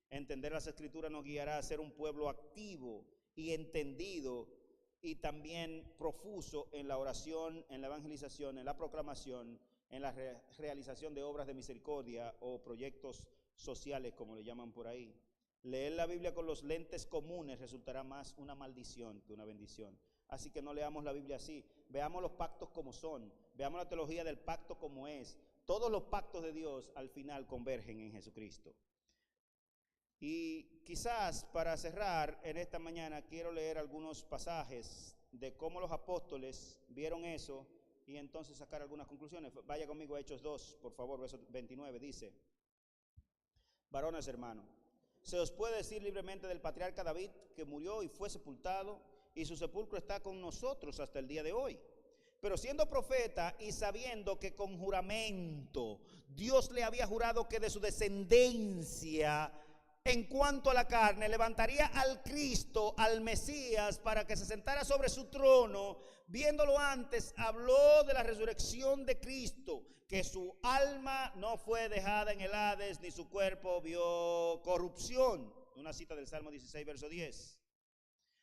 Entender las Escrituras nos guiará a ser un pueblo activo y entendido, y también profuso en la oración, en la evangelización, en la proclamación, en la realización de obras de misericordia o proyectos sociales, como le llaman por ahí. Leer la Biblia con los lentes comunes resultará más una maldición que una bendición. Así que no leamos la Biblia así. Veamos los pactos como son. Veamos la teología del pacto como es. Todos los pactos de Dios al final convergen en Jesucristo. Y quizás para cerrar en esta mañana quiero leer algunos pasajes de cómo los apóstoles vieron eso y entonces sacar algunas conclusiones. Vaya conmigo a Hechos 2, por favor, verso 29, dice: varones hermanos, se os puede decir libremente del patriarca David, que murió y fue sepultado, y su sepulcro está con nosotros hasta el día de hoy. Pero siendo profeta y sabiendo que con juramento Dios le había jurado que de su descendencia, en cuanto a la carne, levantaría al Cristo, al Mesías, para que se sentara sobre su trono, viéndolo antes, habló de la resurrección de Cristo, que su alma no fue dejada en el Hades, ni su cuerpo vio corrupción. Una cita del Salmo 16, verso 10.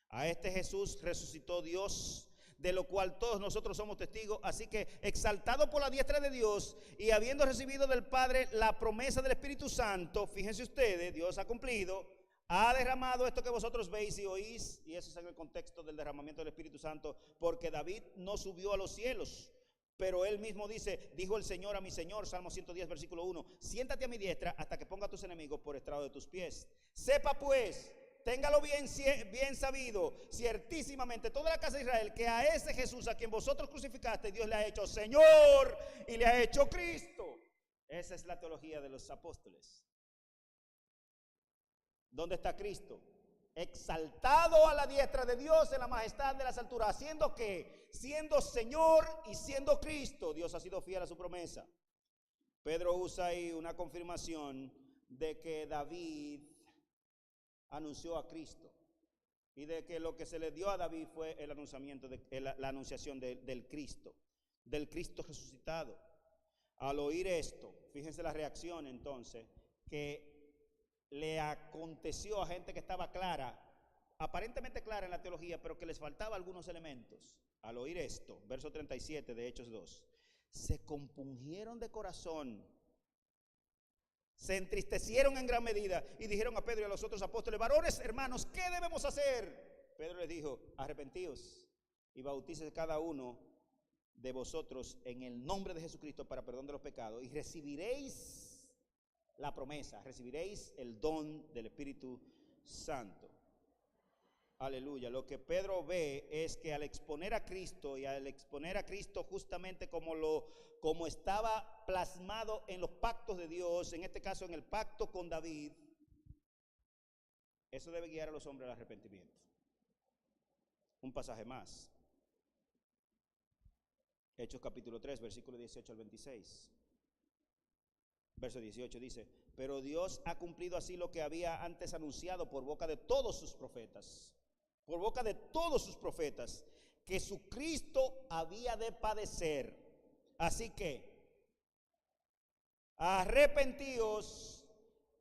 A este Jesús resucitó Dios, de lo cual todos nosotros somos testigos. Así que, exaltado por la diestra de Dios y habiendo recibido del Padre la promesa del Espíritu Santo, fíjense ustedes, Dios ha cumplido, ha derramado esto que vosotros veis y oís. Y eso es en el contexto del derramamiento del Espíritu Santo, porque David no subió a los cielos, Pero él mismo dice, dijo el Señor a mi Señor, Salmo 110, versículo 1, siéntate a mi diestra hasta que ponga a tus enemigos por estrado de tus pies. Sepa pues, téngalo bien sabido, ciertísimamente, toda la casa de Israel, que a ese Jesús a quien vosotros crucificaste, Dios le ha hecho Señor y le ha hecho Cristo. Esa es la teología de los apóstoles. ¿Dónde está Cristo? Exaltado a la diestra de Dios en la majestad de las alturas, haciendo que, siendo Señor y siendo Cristo, Dios ha sido fiel a su promesa. Pedro usa ahí una confirmación de que David anunció a Cristo y de que lo que se le dio a David fue el anunciamiento la anunciación del Cristo resucitado. Al oír esto, fíjense la reacción entonces que le aconteció a gente que estaba clara, aparentemente clara en la teología, pero que les faltaba algunos elementos. Al oír esto, verso 37 de Hechos 2, se compungieron de corazón, se entristecieron en gran medida y dijeron a Pedro y a los otros apóstoles, varones, hermanos, ¿qué debemos hacer? Pedro les dijo, arrepentíos y bautícese cada uno de vosotros en el nombre de Jesucristo para perdón de los pecados y recibiréis la promesa, recibiréis el don del Espíritu Santo. Aleluya. Lo que Pedro ve es que al exponer a Cristo y al exponer a Cristo justamente como estaba plasmado en los pactos de Dios, en este caso en el pacto con David, eso debe guiar a los hombres al arrepentimiento. Un pasaje más. Hechos capítulo 3, versículo 18 al 26. Verso 18 dice, pero Dios ha cumplido así lo que había antes anunciado por boca de todos sus profetas, que su Cristo había de padecer. Así que, arrepentíos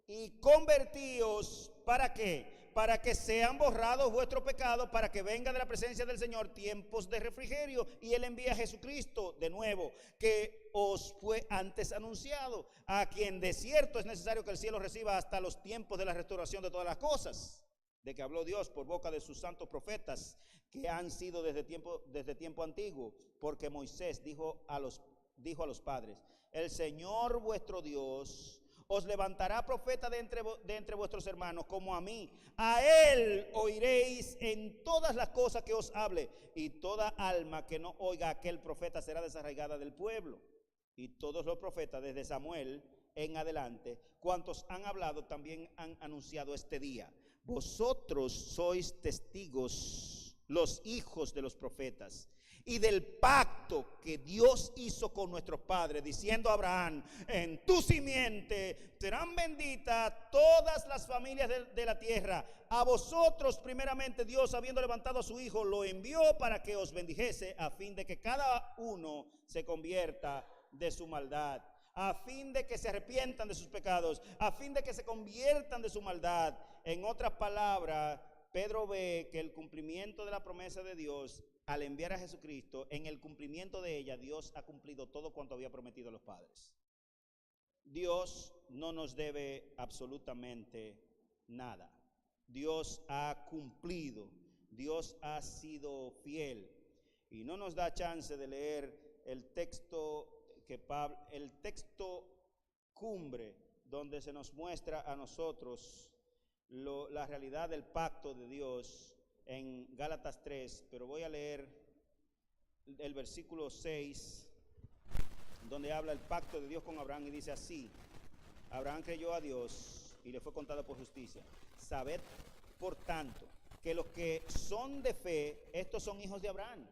y convertíos, ¿para qué? Para que sean borrados vuestros pecados, para que venga de la presencia del Señor tiempos de refrigerio, y Él envía a Jesucristo de nuevo, que os fue antes anunciado, a quien de cierto es necesario que el cielo reciba hasta los tiempos de la restauración de todas las cosas, de que habló Dios por boca de sus santos profetas, que han sido desde tiempo antiguo, porque Moisés dijo a los padres, el Señor vuestro Dios os levantará profeta de entre vuestros hermanos, como a mí. A él oiréis en todas las cosas que os hable, y toda alma que no oiga a aquel profeta será desarraigada del pueblo. Y todos los profetas, desde Samuel en adelante, cuantos han hablado, también han anunciado este día. Vosotros sois testigos, los hijos de los profetas, y del pacto que Dios hizo con nuestros padres, diciendo a Abraham, en tu simiente serán benditas todas las familias de la tierra. A vosotros primeramente Dios, habiendo levantado a su Hijo, lo envió para que os bendijese, a fin de que cada uno se convierta de su maldad, a fin de que se arrepientan de sus pecados, a fin de que se conviertan de su maldad. En otras palabras, Pedro ve que el cumplimiento de la promesa de Dios al enviar a Jesucristo, en el cumplimiento de ella, Dios ha cumplido todo cuanto había prometido a los padres. Dios no nos debe absolutamente nada. Dios ha cumplido, Dios ha sido fiel, y no nos da chance de leer el texto cumbre, donde se nos muestra a nosotros la realidad del pacto de Dios en Gálatas 3, pero voy a leer el versículo 6, donde habla el pacto de Dios con Abraham, y dice así: Abraham creyó a Dios y le fue contado por justicia. Sabed, por tanto, que los que son de fe, estos son hijos de Abraham.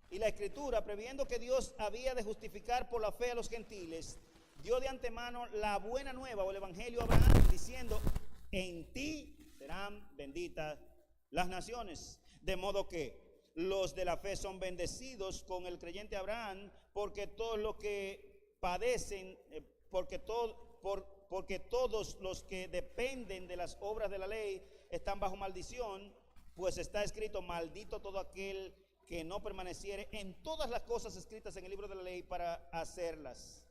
Y la Escritura, previendo que Dios había de justificar por la fe a los gentiles, dio de antemano la buena nueva o el evangelio a Abraham, diciendo, en ti serán benditas las naciones. De modo que los de la fe son bendecidos con el creyente Abraham, porque todos los que padecen, porque todos los que dependen de las obras de la ley están bajo maldición, pues está escrito, maldito todo aquel que no permaneciere en todas las cosas escritas en el libro de la ley para hacerlas,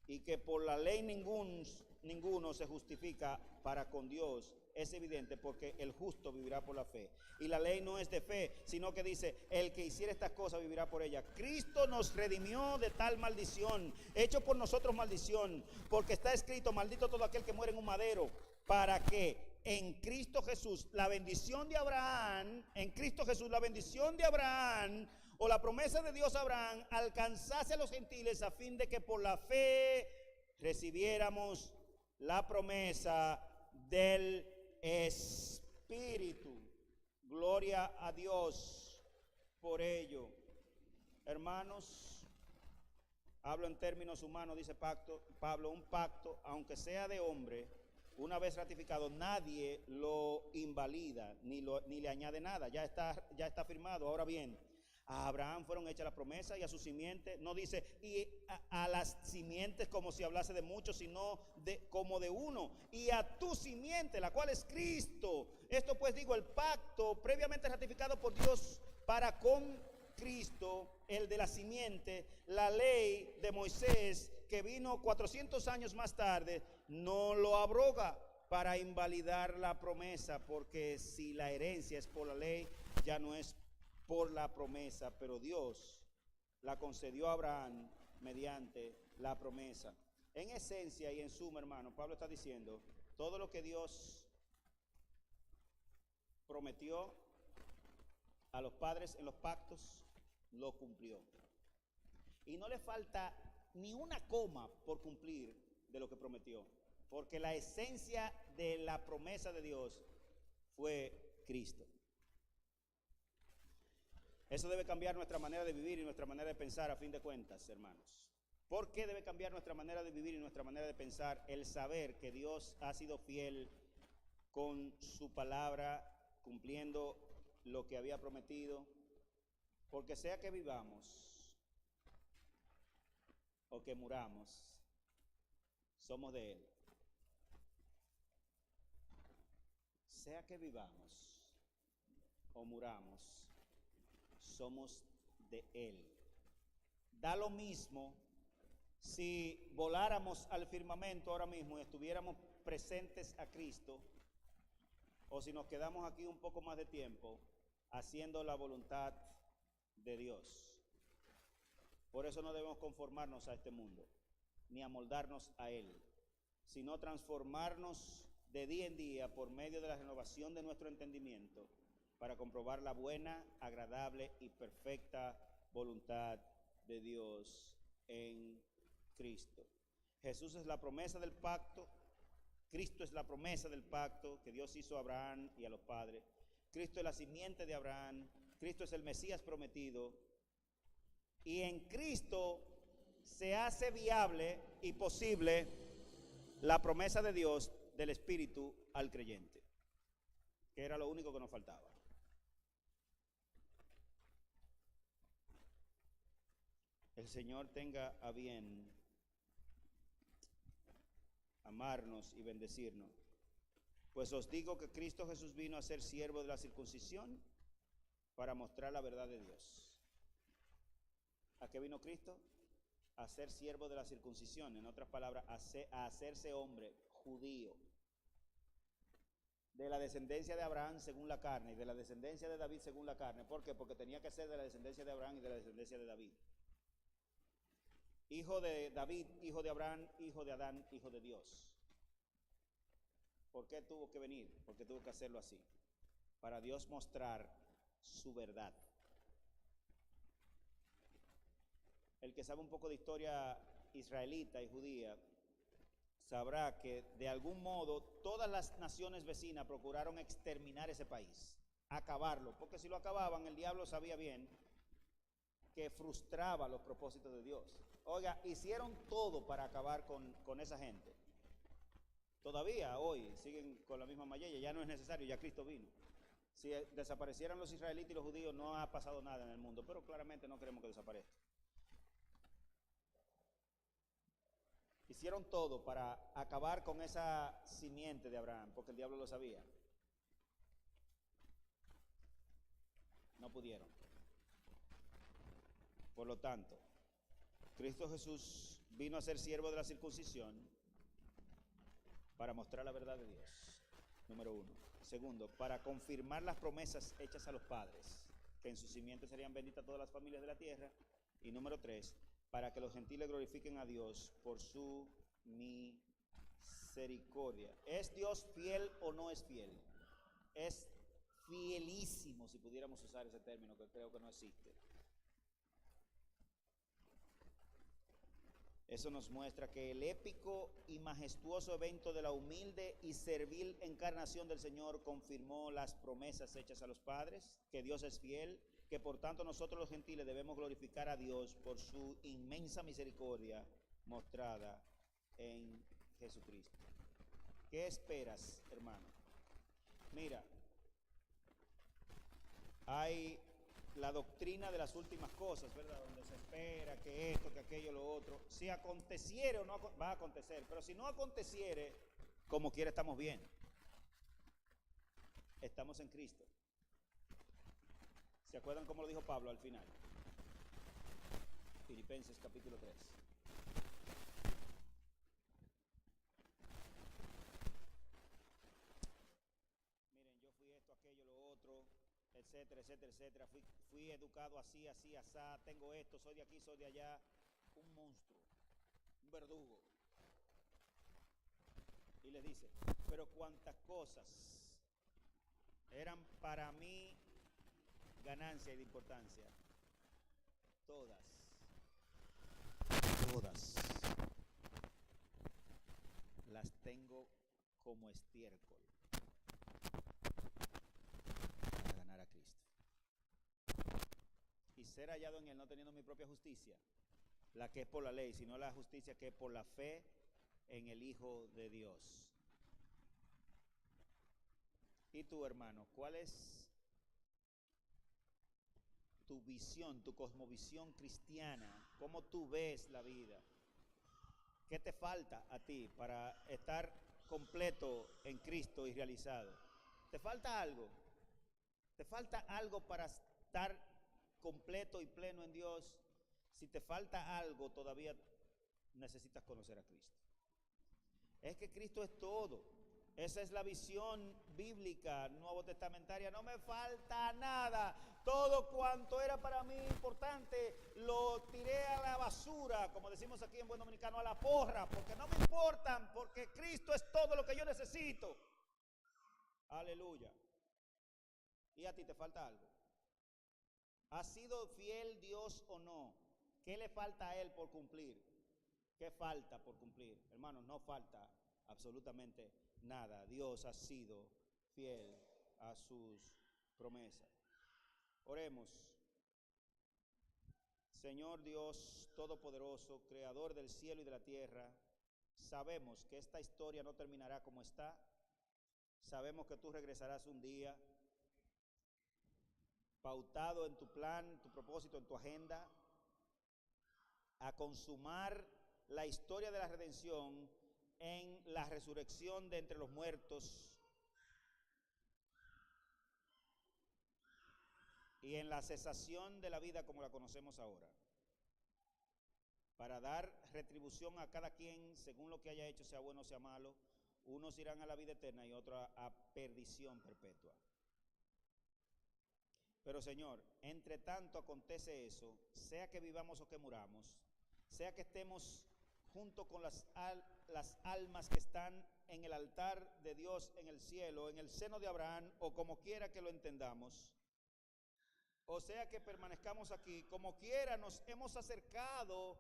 y que por la ley ninguno se justifica para con Dios, es evidente porque el justo vivirá por la fe. Y la ley no es de fe, sino que dice, el que hiciera estas cosas vivirá por ella. Cristo nos redimió de tal maldición, hecho por nosotros maldición, porque está escrito, maldito todo aquel que muere en un madero, para que en Cristo Jesús la bendición de Abraham, en Cristo Jesús la bendición de Abraham, o la promesa de Dios a Abraham, alcanzase a los gentiles a fin de que por la fe recibiéramos la promesa del Espíritu. Gloria a Dios por ello. Hermanos, hablo en términos humanos, dice Pablo, un pacto, aunque sea de hombre, una vez ratificado, nadie lo invalida ni le añade nada, ya está firmado. Ahora bien, a Abraham fueron hechas las promesas y a su simiente, no dice y a las simientes como si hablase de muchos, sino como de uno, y a tu simiente, la cual es Cristo. Esto pues digo, el pacto previamente ratificado por Dios para con Cristo, el de la simiente, la ley de Moisés que vino 400 años más tarde, no lo abroga para invalidar la promesa, porque si la herencia es por la ley, ya no es por la promesa, pero Dios la concedió a Abraham mediante la promesa. En esencia y en suma, hermano, Pablo está diciendo, todo lo que Dios prometió a los padres en los pactos, lo cumplió. Y no le falta ni una coma por cumplir de lo que prometió, porque la esencia de la promesa de Dios fue Cristo. Eso debe cambiar nuestra manera de vivir y nuestra manera de pensar a fin de cuentas, hermanos. ¿Por qué debe cambiar nuestra manera de vivir y nuestra manera de pensar? El saber que Dios ha sido fiel con su palabra, cumpliendo lo que había prometido, porque sea que vivamos o que muramos, somos de Él. Sea que vivamos o muramos, somos de Él. Da lo mismo si voláramos al firmamento ahora mismo y estuviéramos presentes a Cristo, o si nos quedamos aquí un poco más de tiempo haciendo la voluntad de Dios. Por eso no debemos conformarnos a este mundo, ni amoldarnos a él, sino transformarnos de día en día por medio de la renovación de nuestro entendimiento para comprobar la buena, agradable y perfecta voluntad de Dios en Cristo. Jesús es la promesa del pacto, Cristo es la promesa del pacto que Dios hizo a Abraham y a los padres. Cristo es la simiente de Abraham, Cristo es el Mesías prometido, y en Cristo se hace viable y posible la promesa de Dios del Espíritu al creyente, que era lo único que nos faltaba. El Señor tenga a bien amarnos y bendecirnos. Pues os digo que Cristo Jesús vino a ser siervo de la circuncisión para mostrar la verdad de Dios. ¿A qué vino Cristo? A ser siervo de la circuncisión, en otras palabras, a hacerse hombre judío, de la descendencia de Abraham según la carne y de la descendencia de David según la carne. ¿Por qué? Porque tenía que ser de la descendencia de Abraham y de la descendencia de David. Hijo de David, hijo de Abraham, hijo de Adán, hijo de Dios. ¿Por qué tuvo que venir? Porque tuvo que hacerlo así, para Dios mostrar su verdad. El que sabe un poco de historia israelita y judía sabrá que de algún modo todas las naciones vecinas procuraron exterminar ese país, acabarlo, porque si lo acababan el diablo sabía bien que frustraba los propósitos de Dios. Oiga, hicieron todo para acabar con esa gente. Todavía hoy siguen con la misma mayella, ya no es necesario, ya Cristo vino. Si desaparecieran los israelitas y los judíos no ha pasado nada en el mundo, pero claramente no queremos que desaparezca. Hicieron todo para acabar con esa simiente de Abraham, porque el diablo lo sabía. No pudieron. Por lo tanto, Cristo Jesús vino a ser siervo de la circuncisión para mostrar la verdad de Dios. Número 1. Segundo, para confirmar las promesas hechas a los padres, que en su simiente serían benditas todas las familias de la tierra. Y número 3, para que los gentiles glorifiquen a Dios por su misericordia. ¿Es Dios fiel o no es fiel? Es fielísimo, si pudiéramos usar ese término, que creo que no existe. Eso nos muestra que el épico y majestuoso evento de la humilde y servil encarnación del Señor confirmó las promesas hechas a los padres, que Dios es fiel, que por tanto nosotros los gentiles debemos glorificar a Dios por su inmensa misericordia mostrada en Jesucristo. ¿Qué esperas, hermano? Mira, hay la doctrina de las últimas cosas, ¿verdad? Donde se espera que esto, que aquello, lo otro. Si aconteciere o no va a acontecer, pero si no aconteciere, como quiera estamos bien. Estamos en Cristo. ¿Se acuerdan cómo lo dijo Pablo al final? Filipenses capítulo 3. Miren, yo fui esto, aquello, lo otro, etcétera, etcétera, etcétera. Fui educado así, así, asá, tengo esto, soy de aquí, soy de allá. Un monstruo, un verdugo. Y les dice, pero cuántas cosas eran para mí ganancia y de importancia, todas las tengo como estiércol para ganar a Cristo. Y ser hallado en Él no teniendo mi propia justicia, la que es por la ley, sino la justicia que es por la fe en el Hijo de Dios. Y tú, hermano, ¿cuál es tu visión, tu cosmovisión cristiana? ¿Cómo tú ves la vida? ¿Qué te falta a ti para estar completo en Cristo y realizado? ¿Te falta algo? ¿Te falta algo para estar completo y pleno en Dios? Si te falta algo, todavía necesitas conocer a Cristo. Es que Cristo es todo. Esa es la visión bíblica, nuevo testamentaria. No me falta nada. Todo cuanto era para mí importante lo tiré a la basura, como decimos aquí en buen dominicano, a la porra, porque no me importan, porque Cristo es todo lo que yo necesito. Aleluya. ¿Y a ti te falta algo? ¿Ha sido fiel Dios o no? ¿Qué le falta a Él por cumplir? ¿Qué falta por cumplir? Hermanos, no falta absolutamente nada. Dios ha sido fiel a sus promesas. Oremos. Señor Dios Todopoderoso, Creador del cielo y de la tierra, sabemos que esta historia no terminará como está. Sabemos que tú regresarás un día, pautado en tu plan, tu propósito, en tu agenda, a consumar la historia de la redención en la resurrección de entre los muertos y en la cesación de la vida como la conocemos ahora, para dar retribución a cada quien según lo que haya hecho, sea bueno o sea malo. Unos irán a la vida eterna y otros a perdición perpetua. Pero Señor, entre tanto acontece eso, sea que vivamos o que muramos, sea que estemos junto con las almas que están en el altar de Dios en el cielo, en el seno de Abraham, o como quiera que lo entendamos, o sea que permanezcamos aquí, como quiera nos hemos acercado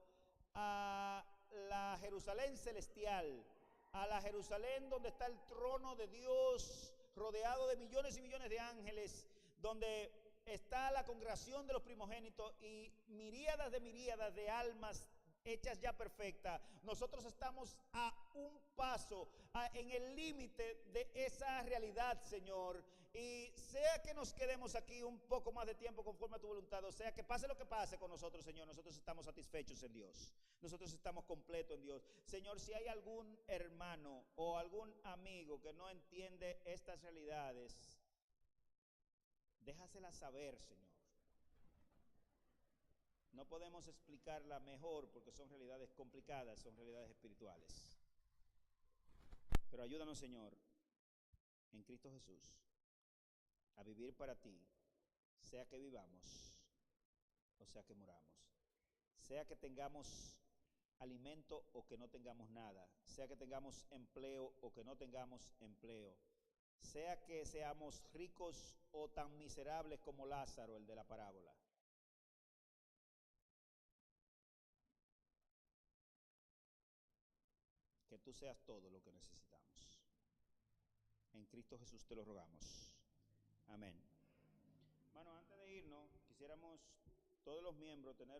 a la Jerusalén celestial, a la Jerusalén donde está el trono de Dios, rodeado de millones y millones de ángeles, donde está la congregación de los primogénitos y miríadas de almas hechas ya perfectas. Nosotros estamos a un paso, en el límite de esa realidad, Señor. Y sea que nos quedemos aquí un poco más de tiempo conforme a tu voluntad, o sea que pase lo que pase con nosotros, Señor, nosotros estamos satisfechos en Dios. Nosotros estamos completos en Dios. Señor, si hay algún hermano o algún amigo que no entiende estas realidades, déjaselas saber, Señor. No podemos explicarla mejor porque son realidades complicadas, son realidades espirituales. Pero ayúdanos, Señor, en Cristo Jesús a vivir para ti, sea que vivamos o sea que muramos, sea que tengamos alimento o que no tengamos nada, sea que tengamos empleo o que no tengamos empleo, sea que seamos ricos o tan miserables como Lázaro, el de la parábola. Que tú seas todo lo que necesitamos. En Cristo Jesús te lo rogamos. Amén. Hermano, antes de irnos, quisiéramos todos los miembros tener